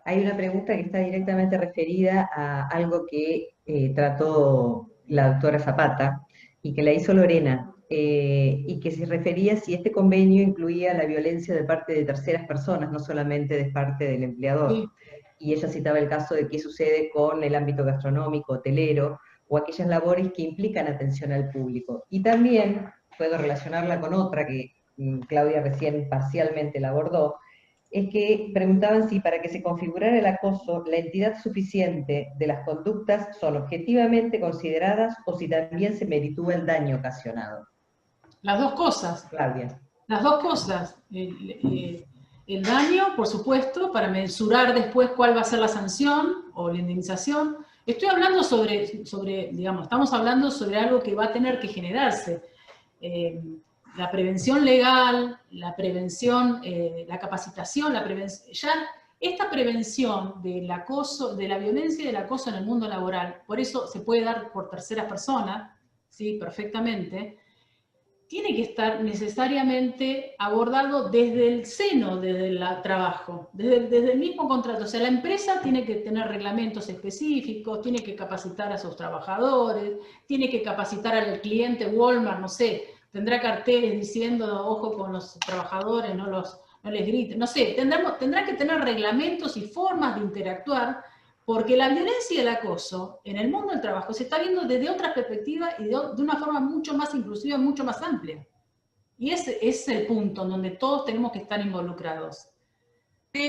Hay una pregunta que está directamente referida a algo que trató la doctora Zapata y que la hizo Lorena, y que se refería si este convenio incluía la violencia de parte de terceras personas, no solamente de parte del empleador. Sí. Y ella citaba el caso de qué sucede con el ámbito gastronómico, hotelero, o aquellas labores que implican atención al público. Y también puedo relacionarla con otra que Claudia recién parcialmente la abordó, es que preguntaban si para que se configurara el acoso, la entidad suficiente de las conductas son objetivamente consideradas o si también se meritúa el daño ocasionado. Las dos cosas. Claudia. Las dos cosas. El daño, por supuesto, para mensurar después cuál va a ser la sanción o la indemnización. Estoy hablando sobre digamos, estamos hablando sobre algo que va a tener que generarse. La prevención legal, la prevención, la capacitación, ya esta prevención del acoso, de la violencia y del acoso en el mundo laboral, por eso se puede dar por terceras personas, sí, perfectamente, tiene que estar necesariamente abordado desde el seno, desde el trabajo, desde el mismo contrato. O sea, la empresa tiene que tener reglamentos específicos, tiene que capacitar a sus trabajadores, tiene que capacitar al cliente Walmart, no sé, tendrá carteles diciendo, ojo con los trabajadores, no les griten, no sé, tendrá que tener reglamentos y formas de interactuar, porque la violencia y el acoso en el mundo del trabajo se está viendo desde otra perspectiva y de una forma mucho más inclusiva, mucho más amplia. Y ese es el punto en donde todos tenemos que estar involucrados. Yo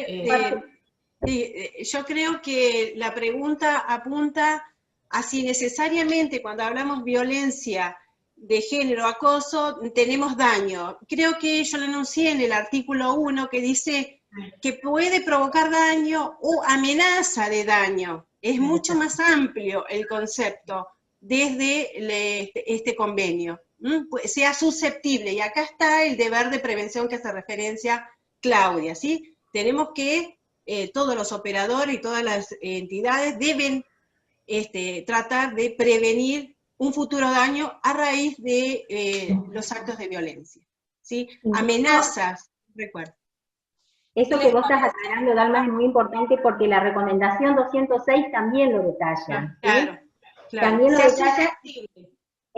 creo que la pregunta apunta a si necesariamente cuando hablamos violencia de género, acoso, tenemos daño. Creo que yo lo enuncié en el artículo 1 que dice que puede provocar daño o amenaza de daño. Es mucho más amplio el concepto desde este convenio. Sea susceptible, y acá está el deber de prevención que hace referencia Claudia, ¿sí? Tenemos que, todos los operadores y todas las entidades deben tratar de prevenir un futuro daño a raíz de los actos de violencia, ¿sí? Amenazas, recuerda. Eso que vos estás aclarando, Dalma, es muy importante porque la recomendación 206 también lo detalla. Claro, ¿sí? También lo detalla.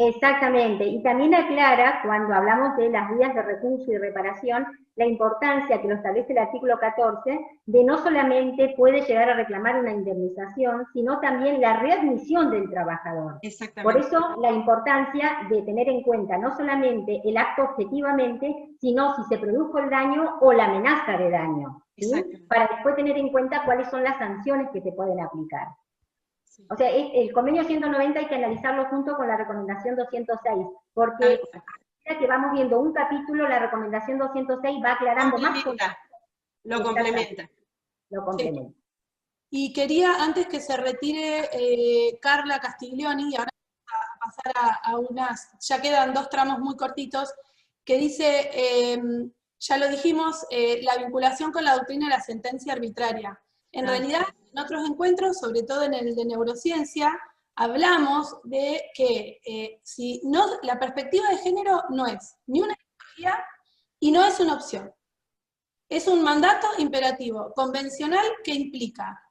Exactamente, y también aclara, cuando hablamos de las vías de recurso y reparación, la importancia que lo establece el artículo 14, de no solamente puede llegar a reclamar una indemnización, sino también la readmisión del trabajador. Exactamente. Por eso la importancia de tener en cuenta no solamente el acto objetivamente, sino si se produjo el daño o la amenaza de daño, ¿sí? Para después tener en cuenta cuáles son las sanciones que se pueden aplicar. O sea, el convenio 190 hay que analizarlo junto con la recomendación 206, porque que vamos viendo un capítulo, la recomendación 206 va aclarando más cosas. Lo complementa. Lo complementa. Sí. Y quería, antes que se retire Carla Castiglioni, y ahora vamos a pasar a unas, ya quedan 2 tramos muy cortitos, que dice, ya lo dijimos, la vinculación con la doctrina de la sentencia arbitraria. En realidad, en otros encuentros, sobre todo en el de neurociencia, hablamos de que si no, la perspectiva de género no es ni una ideología y no es una opción. Es un mandato imperativo, convencional, que implica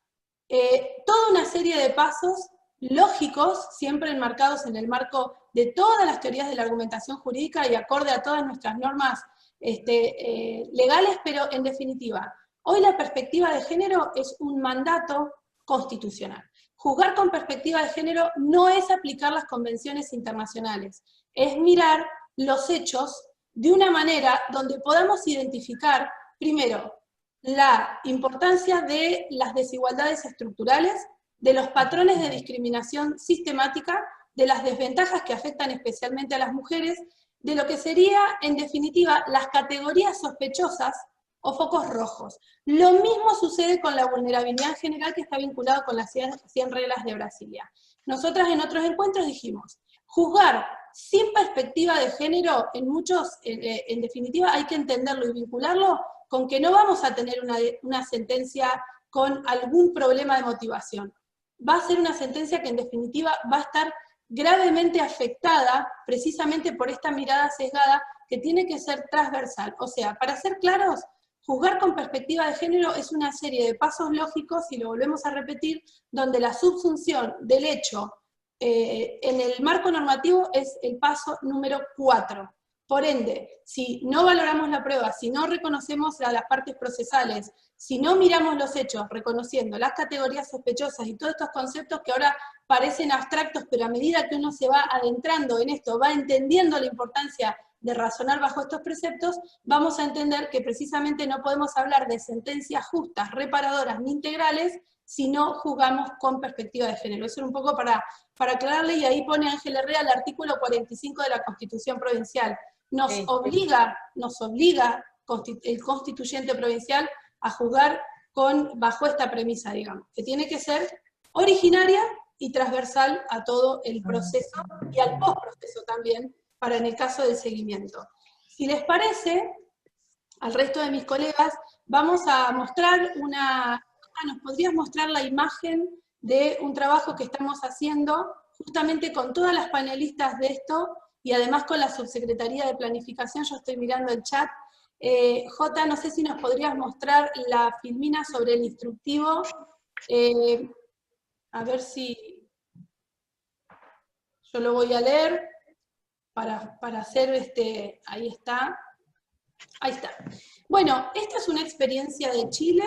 toda una serie de pasos lógicos, siempre enmarcados en el marco de todas las teorías de la argumentación jurídica y acorde a todas nuestras normas legales, pero en definitiva, hoy la perspectiva de género es un mandato constitucional. Juzgar con perspectiva de género no es aplicar las convenciones internacionales, es mirar los hechos de una manera donde podamos identificar, primero, la importancia de las desigualdades estructurales, de los patrones de discriminación sistemática, de las desventajas que afectan especialmente a las mujeres, de lo que sería, en definitiva, las categorías sospechosas o focos rojos. Lo mismo sucede con la vulnerabilidad general, que está vinculado con las 100 reglas de Brasilia. Nosotras en otros encuentros dijimos, juzgar sin perspectiva de género, en definitiva hay que entenderlo y vincularlo con que no vamos a tener una sentencia con algún problema de motivación. Va a ser una sentencia que en definitiva va a estar gravemente afectada precisamente por esta mirada sesgada que tiene que ser transversal. O sea, para ser claros, juzgar con perspectiva de género es una serie de pasos lógicos, y lo volvemos a repetir, donde la subsunción del hecho en el marco normativo es el paso número 4. Por ende, si no valoramos la prueba, si no reconocemos a las partes procesales, si no miramos los hechos, reconociendo las categorías sospechosas y todos estos conceptos que ahora parecen abstractos, pero a medida que uno se va adentrando en esto, va entendiendo la importancia de razonar bajo estos preceptos, vamos a entender que precisamente no podemos hablar de sentencias justas, reparadoras ni integrales, si no juzgamos con perspectiva de género. Eso era un poco para aclararle, y ahí pone Ángel Herrera el artículo 45 de la Constitución Provincial. Nos obliga el constituyente provincial a juzgar bajo esta premisa, digamos, que tiene que ser originaria y transversal a todo el proceso y al postproceso también, para en el caso del seguimiento. Si les parece, al resto de mis colegas, vamos a mostrar nos podrías mostrar la imagen de un trabajo que estamos haciendo justamente con todas las panelistas de esto, y además con la Subsecretaría de Planificación. Yo estoy mirando el chat. Jota, no sé si nos podrías mostrar la filmina sobre el instructivo. A ver si yo lo voy a leer para hacer ahí está. Ahí está. Bueno, esta es una experiencia de Chile.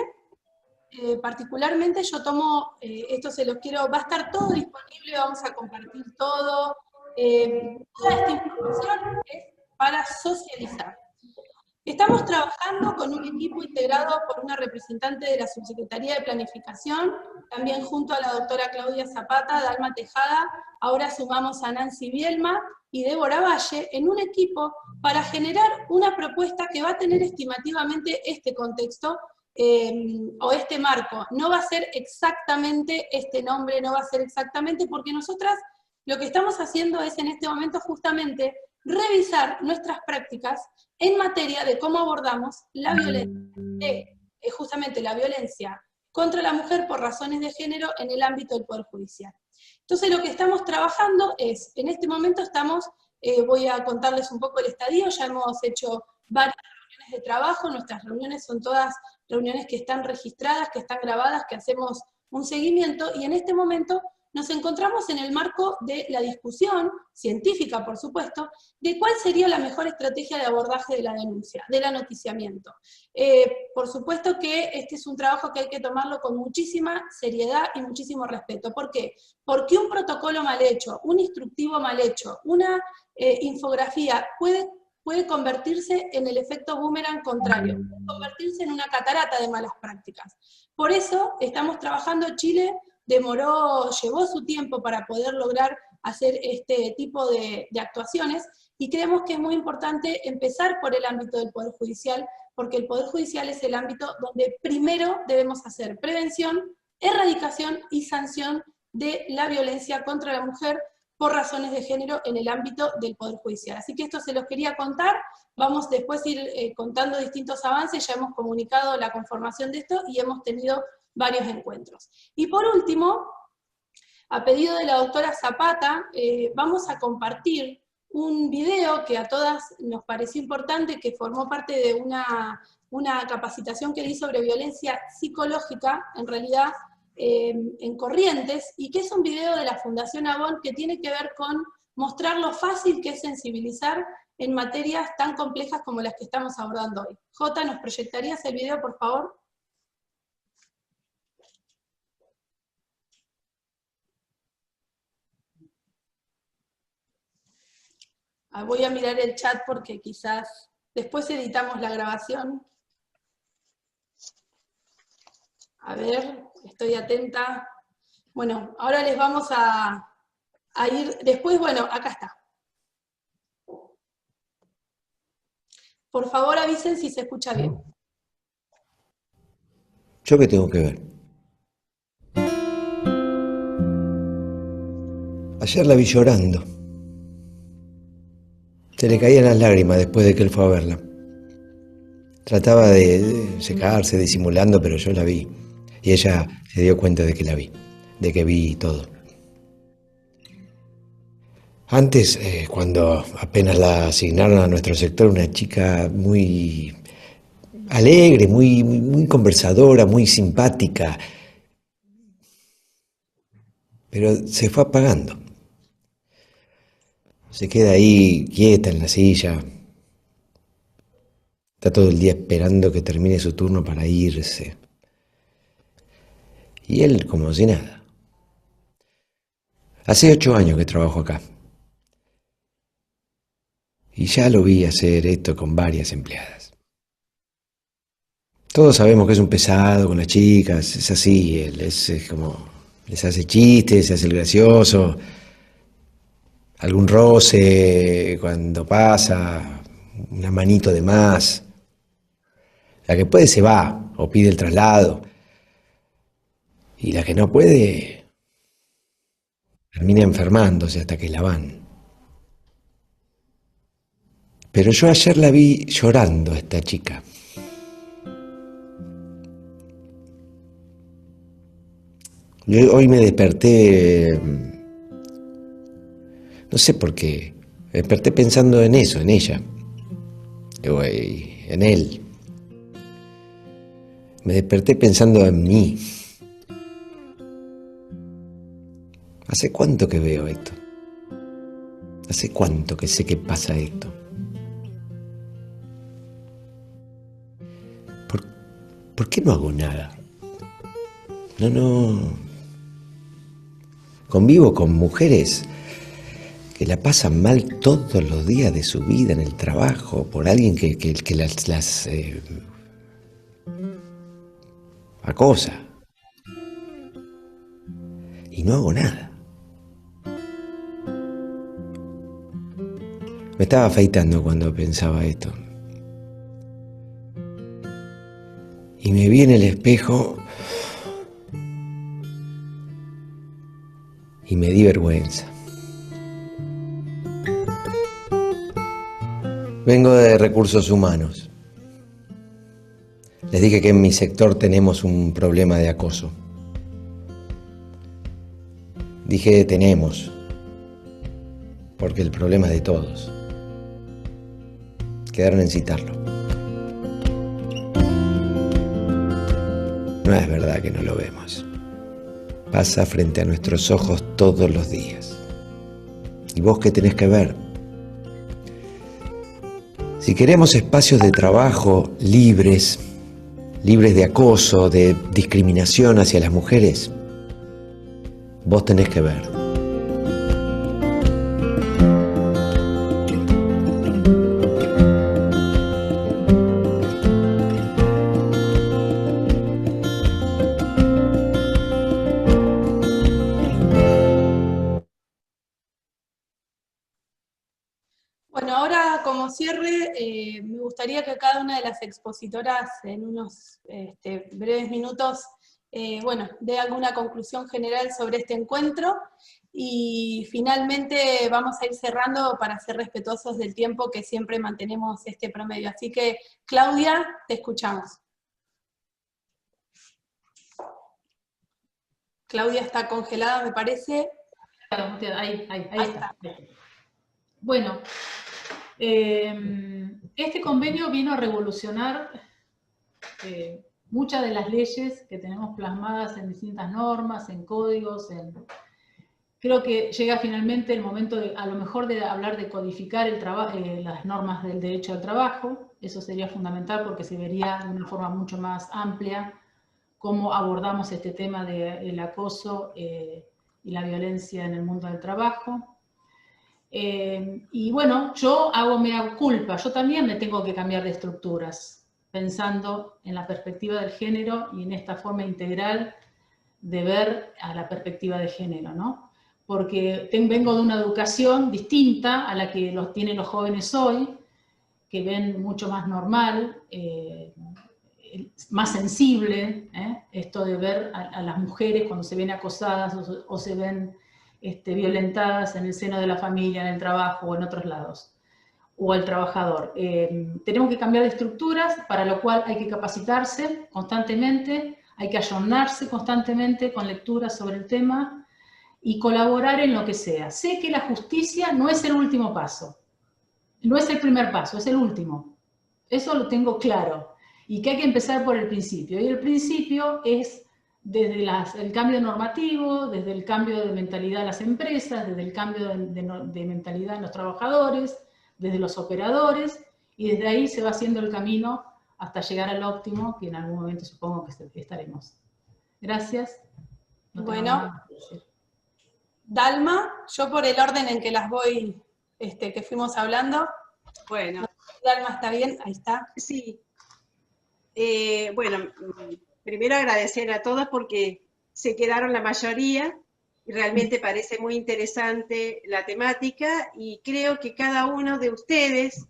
Particularmente yo tomo, esto se los quiero, va a estar todo disponible, vamos a compartir todo. Toda esta información es para socializar. Estamos trabajando con un equipo integrado por una representante de la Subsecretaría de Planificación, también junto a la doctora Claudia Zapata, Dalma Tejada, ahora sumamos a Nancy Bielma y Débora Valle, en un equipo para generar una propuesta que va a tener estimativamente este contexto, o este marco. No va a ser exactamente este nombre, no va a ser exactamente, porque nosotras lo que estamos haciendo es en este momento justamente revisar nuestras prácticas en materia de cómo abordamos la violencia, justamente la violencia contra la mujer por razones de género en el ámbito del Poder Judicial. Entonces lo que estamos trabajando es, en este momento estamos, voy a contarles un poco el estadio, ya hemos hecho varias reuniones de trabajo, nuestras reuniones son todas reuniones que están registradas, que están grabadas, que hacemos un seguimiento, y en este momento nos encontramos en el marco de la discusión científica, por supuesto, de cuál sería la mejor estrategia de abordaje de la denuncia, del anoticiamiento. Por supuesto que este es un trabajo que hay que tomarlo con muchísima seriedad y muchísimo respeto. ¿Por qué? Porque un protocolo mal hecho, un instructivo mal hecho, una infografía puede convertirse en el efecto boomerang contrario, puede convertirse en una catarata de malas prácticas. Por eso estamos trabajando. Chile llevó su tiempo para poder lograr hacer este tipo de actuaciones, y creemos que es muy importante empezar por el ámbito del Poder Judicial, porque el Poder Judicial es el ámbito donde primero debemos hacer prevención, erradicación y sanción de la violencia contra la mujer por razones de género en el ámbito del Poder Judicial. Así que esto se los quería contar. Vamos después a ir contando distintos avances. Ya hemos comunicado la conformación de esto y hemos tenido varios encuentros. Y por último, a pedido de la doctora Zapata, vamos a compartir un video que a todas nos pareció importante, que formó parte de una capacitación que di sobre violencia psicológica, en realidad en Corrientes, y que es un video de la Fundación Avon que tiene que ver con mostrar lo fácil que es sensibilizar en materias tan complejas como las que estamos abordando hoy. Jota, ¿nos proyectarías el video, por favor? Voy a mirar el chat porque quizás después editamos la grabación. A ver, estoy atenta. Bueno, ahora les vamos a ir, después, bueno, acá está. Por favor avisen si se escucha bien. ¿Yo qué tengo que ver? Ayer la vi llorando. Se le caían las lágrimas después de que él fue a verla. Trataba de secarse, disimulando, pero yo la vi. Y ella se dio cuenta de que la vi, de que vi todo. Antes, cuando apenas la asignaron a nuestro sector, una chica muy alegre, muy conversadora, muy simpática, pero se fue apagando. Se queda ahí quieta en la silla. Está todo el día esperando que termine su turno para irse. Y él como si nada. Hace 8 años que trabajo acá. Y ya lo vi hacer esto con varias empleadas. Todos sabemos que es un pesado con las chicas, es así, él es como, les hace chistes, se hace el gracioso, algún roce cuando pasa, una manito de más. La que puede se va o pide el traslado. Y la que no puede termina enfermándose hasta que la van. Pero yo ayer la vi llorando a esta chica. Yo hoy me desperté, no sé por qué, me desperté pensando en eso, en ella, en él. Me desperté pensando en mí. ¿Hace cuánto que veo esto? ¿Hace cuánto que sé que pasa esto? ¿Por qué no hago nada? No. Convivo con mujeres que la pasan mal todos los días de su vida en el trabajo por alguien que las acosa. Y no hago nada. Me estaba afeitando cuando pensaba esto. Y me vi en el espejo y me di vergüenza. Vengo de Recursos Humanos. Les dije que en mi sector tenemos un problema de acoso. Dije tenemos, porque el problema es de todos. Quedaron en citarlo. No es verdad que no lo vemos. pasa frente a nuestros ojos todos los días. ¿Y vos qué tenés que ver? Si queremos espacios de trabajo libres de acoso, de discriminación hacia las mujeres, vos tenés que ver. Bueno, ahora como cierre, me gustaría que cada una de las expositoras en unos breves minutos, dé alguna conclusión general sobre este encuentro, y finalmente vamos a ir cerrando para ser respetuosos del tiempo que siempre mantenemos este promedio. Así que, Claudia, te escuchamos. Claudia está congelada, me parece. Ahí está. Bueno, este convenio vino a revolucionar muchas de las leyes que tenemos plasmadas en distintas normas, en códigos. Creo que llega finalmente el momento, a lo mejor, de hablar de codificar las normas del derecho al trabajo. Eso sería fundamental porque se vería de una forma mucho más amplia cómo abordamos este tema del acoso y la violencia en el mundo del trabajo. Y bueno, yo hago mea culpa, yo también me tengo que cambiar de estructuras, pensando en la perspectiva del género y en esta forma integral de ver a la perspectiva de género, ¿no? Porque vengo de una educación distinta a la que tienen los jóvenes hoy, que ven mucho más normal, más sensible, esto de ver a las mujeres cuando se ven acosadas o se ven violentadas en el seno de la familia, en el trabajo o en otros lados, o al trabajador. Tenemos que cambiar de estructuras, para lo cual hay que capacitarse constantemente, hay que ayornarse constantemente con lecturas sobre el tema y colaborar en lo que sea. Sé que la justicia no es el último paso, no es el primer paso, es el último. Eso lo tengo claro. Y que hay que empezar por el principio. Y el principio es desde el cambio normativo, desde el cambio de mentalidad de las empresas, desde el cambio de mentalidad de los trabajadores, desde los operadores, y desde ahí se va haciendo el camino hasta llegar al óptimo, que en algún momento supongo que estaremos. Gracias. No tengo nada más que decir. Dalma, yo por el orden en que las voy, que fuimos hablando. Bueno. Dalma, ¿está bien? Ahí está. Sí. Bueno, primero agradecer a todos porque se quedaron la mayoría y realmente parece muy interesante la temática, y creo que cada uno de ustedes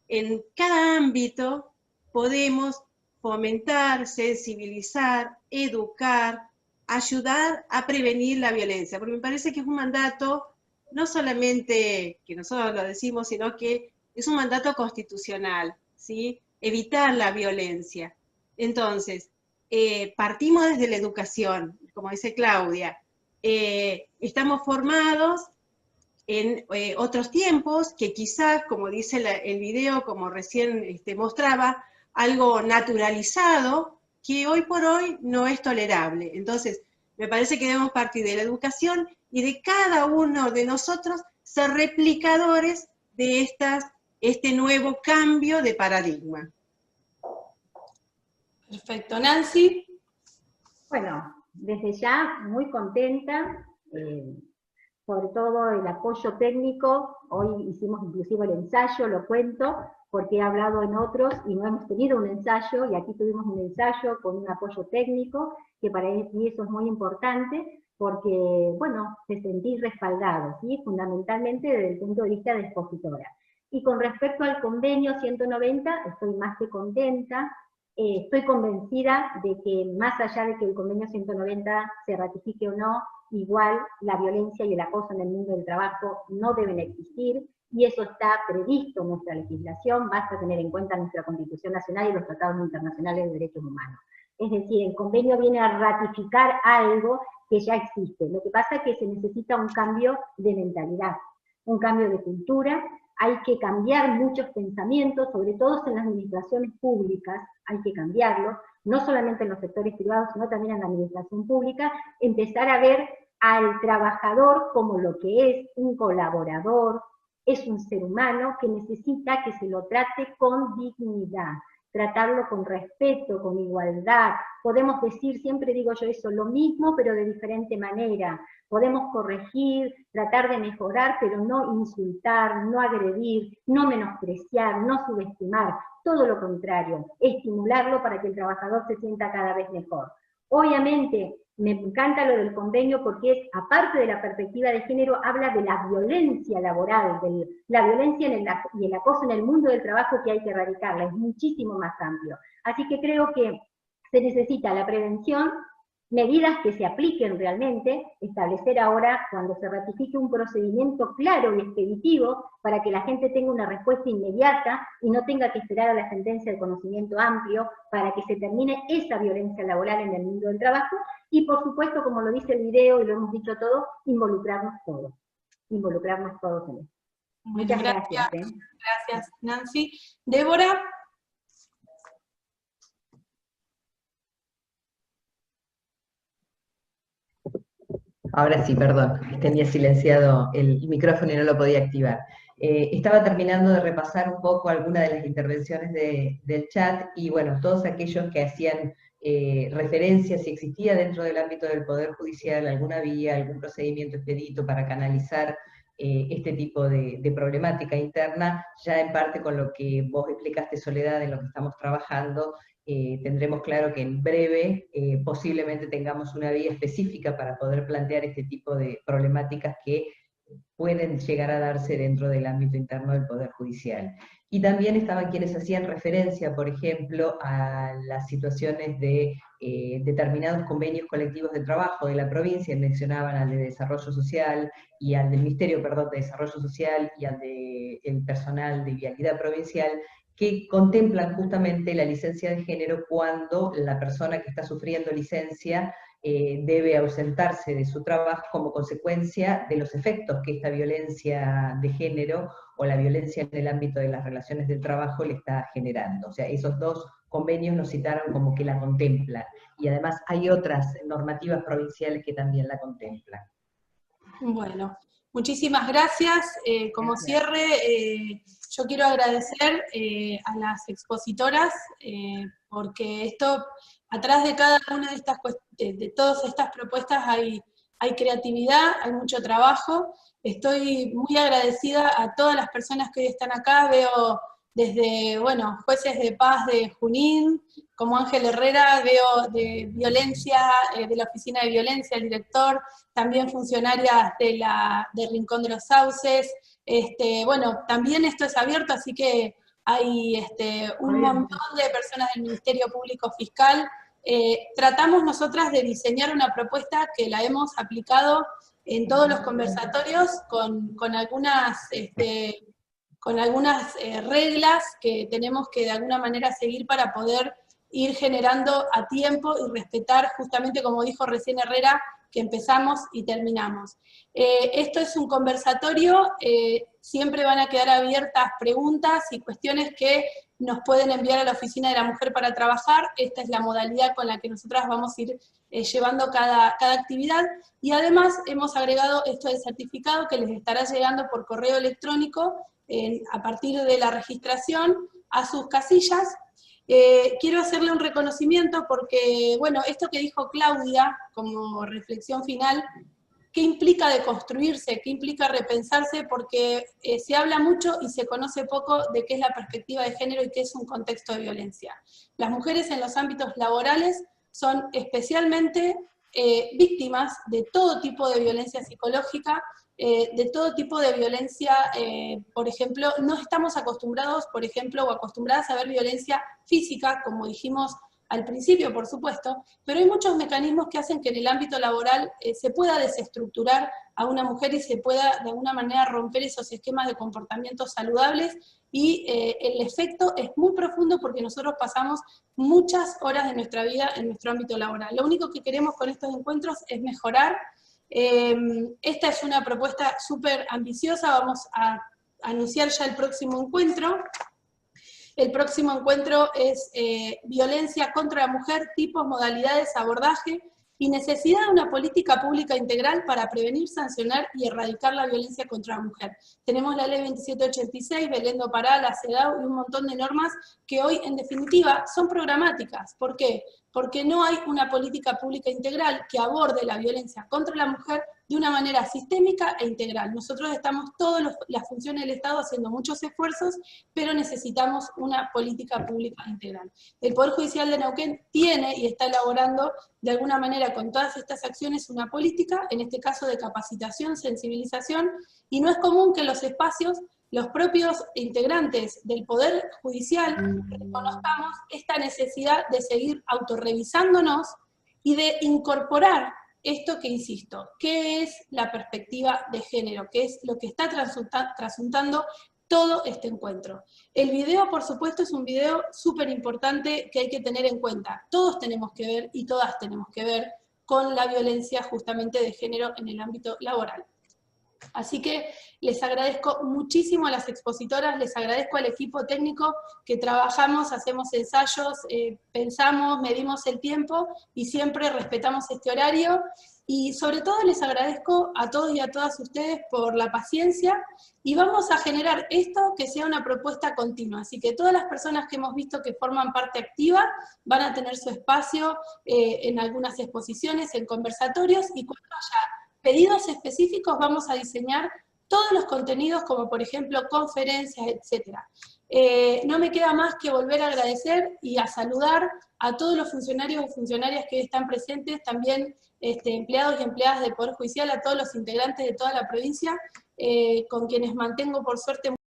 en cada ámbito podemos fomentar, sensibilizar, educar, ayudar a prevenir la violencia, porque me parece que es un mandato, no solamente que nosotros lo decimos, sino que es un mandato constitucional, ¿sí? Evitar la violencia. Entonces, partimos desde la educación, como dice Claudia. Estamos formados en otros tiempos que quizás, como dice el video, como recién mostraba, algo naturalizado que hoy por hoy no es tolerable. Entonces, me parece que debemos partir de la educación y de cada uno de nosotros ser replicadores de este nuevo cambio de paradigma. Perfecto. Nancy. Bueno, desde ya muy contenta, sobre todo el apoyo técnico. Hoy hicimos inclusive el ensayo, lo cuento, porque he hablado en otros y no hemos tenido un ensayo, y aquí tuvimos un ensayo con un apoyo técnico, que para mí eso es muy importante, porque, bueno, te sentís respaldado, ¿sí? Fundamentalmente desde el punto de vista de expositora. Y con respecto al convenio 190, estoy más que contenta. Estoy convencida de que más allá de que el convenio 190 se ratifique o no, igual la violencia y el acoso en el mundo del trabajo no deben existir, y eso está previsto en nuestra legislación. Basta tener en cuenta nuestra Constitución Nacional y los tratados internacionales de derechos humanos. Es decir, el convenio viene a ratificar algo que ya existe. Lo que pasa es que se necesita un cambio de mentalidad, un cambio de cultura. Hay que cambiar muchos pensamientos, sobre todo en las administraciones públicas, hay que cambiarlo, no solamente en los sectores privados, sino también en la administración pública, empezar a ver al trabajador como lo que es un colaborador, es un ser humano que necesita que se lo trate con dignidad, tratarlo con respeto, con igualdad. Podemos decir, siempre digo yo eso, lo mismo pero de diferente manera. Podemos corregir, tratar de mejorar, pero no insultar, no agredir, no menospreciar, no subestimar. Todo lo contrario, estimularlo para que el trabajador se sienta cada vez mejor. Obviamente, me encanta lo del convenio porque es, aparte de la perspectiva de género, habla de la violencia laboral, de la violencia y el acoso en el mundo del trabajo que hay que erradicarla, es muchísimo más amplio. Así que creo que se necesita la prevención, medidas que se apliquen realmente, establecer ahora, cuando se ratifique un procedimiento claro y expeditivo, para que la gente tenga una respuesta inmediata y no tenga que esperar a la sentencia de conocimiento amplio, para que se termine esa violencia laboral en el mundo del trabajo, y por supuesto, como lo dice el video y lo hemos dicho todos, involucrarnos todos en esto. Muchas gracias. Gracias, Nancy. Débora. Ahora sí, perdón, tenía silenciado el micrófono y no lo podía activar. Estaba terminando de repasar un poco algunas de las intervenciones del chat, y bueno, todos aquellos que hacían referencia si existía dentro del ámbito del Poder Judicial alguna vía, algún procedimiento expedito para canalizar este tipo de problemática interna, ya en parte con lo que vos explicaste, Soledad, en lo que estamos trabajando, tendremos claro que en breve posiblemente tengamos una vía específica para poder plantear este tipo de problemáticas que pueden llegar a darse dentro del ámbito interno del Poder Judicial. Y también estaban quienes hacían referencia, por ejemplo, a las situaciones de determinados convenios colectivos de trabajo de la provincia, mencionaban al de Desarrollo Social y al del Ministerio, perdón, de Desarrollo Social y al del personal de Vialidad Provincial, que contemplan justamente la licencia de género cuando la persona que está sufriendo licencia debe ausentarse de su trabajo como consecuencia de los efectos que esta violencia de género o la violencia en el ámbito de las relaciones del trabajo le está generando. O sea, esos dos convenios nos citaron como que la contemplan, y además hay otras normativas provinciales que también la contemplan. Bueno, muchísimas gracias. Como cierre, yo quiero agradecer a las expositoras, porque esto, atrás de cada una de todas estas propuestas hay creatividad, hay mucho trabajo. Estoy muy agradecida a todas las personas que hoy están acá. Veo desde, bueno, jueces de paz de Junín, como Ángel Herrera, veo de violencia, de la Oficina de Violencia, el director, también funcionarias de Rincón de los Sauces. Bueno, también esto es abierto, así que hay un montón de personas del Ministerio Público Fiscal. Tratamos nosotras de diseñar una propuesta que la hemos aplicado en todos los conversatorios con algunas reglas que tenemos que de alguna manera seguir para poder ir generando a tiempo y respetar, justamente como dijo recién Herrera, que empezamos y terminamos. Esto es un conversatorio, siempre van a quedar abiertas preguntas y cuestiones que nos pueden enviar a la Oficina de la Mujer para trabajar. Esta es la modalidad con la que nosotras vamos a ir llevando cada actividad, y además hemos agregado esto del certificado que les estará llegando por correo electrónico a partir de la registración a sus casillas. Quiero hacerle un reconocimiento porque, bueno, esto que dijo Claudia como reflexión final, ¿qué implica deconstruirse? ¿Qué implica repensarse? Porque se habla mucho y se conoce poco de qué es la perspectiva de género y qué es un contexto de violencia. Las mujeres en los ámbitos laborales son especialmente víctimas de todo tipo de violencia psicológica, de todo tipo de violencia, por ejemplo, no estamos acostumbrados, por ejemplo, o acostumbradas a ver violencia física, como dijimos al principio, por supuesto, pero hay muchos mecanismos que hacen que en el ámbito laboral se pueda desestructurar a una mujer y se pueda de alguna manera romper esos esquemas de comportamientos saludables, y el efecto es muy profundo porque nosotros pasamos muchas horas de nuestra vida en nuestro ámbito laboral. Lo único que queremos con estos encuentros es mejorar. Esta es una propuesta súper ambiciosa, vamos a anunciar ya el próximo encuentro. El próximo encuentro es violencia contra la mujer, tipos, modalidades, abordaje y necesidad de una política pública integral para prevenir, sancionar y erradicar la violencia contra la mujer. Tenemos la ley 2786, Belén do Pará, la CEDAW y un montón de normas que hoy, en definitiva, son programáticas. ¿Por qué? Porque no hay una política pública integral que aborde la violencia contra la mujer de una manera sistémica e integral. Nosotros estamos todas las funciones del Estado haciendo muchos esfuerzos, pero necesitamos una política pública integral. El Poder Judicial de Neuquén tiene y está elaborando de alguna manera con todas estas acciones una política, en este caso de capacitación, sensibilización, y no es común que los espacios, los propios integrantes del Poder Judicial reconozcamos esta necesidad de seguir autorrevisándonos y de incorporar esto que insisto, ¿qué es la perspectiva de género? ¿Qué es lo que está trasuntando todo este encuentro? El video, por supuesto, es un video súper importante que hay que tener en cuenta. Todos tenemos que ver y todas tenemos que ver con la violencia justamente de género en el ámbito laboral. Así que les agradezco muchísimo a las expositoras, les agradezco al equipo técnico que trabajamos, hacemos ensayos, pensamos, medimos el tiempo y siempre respetamos este horario. Y sobre todo les agradezco a todos y a todas ustedes por la paciencia y vamos a generar esto que sea una propuesta continua. Así que todas las personas que hemos visto que forman parte activa van a tener su espacio en algunas exposiciones, en conversatorios, y cuando haya pedidos específicos vamos a diseñar todos los contenidos, como por ejemplo conferencias, etc. No me queda más que volver a agradecer y a saludar a todos los funcionarios y funcionarias que hoy están presentes, también empleados y empleadas del Poder Judicial, a todos los integrantes de toda la provincia, con quienes mantengo por suerte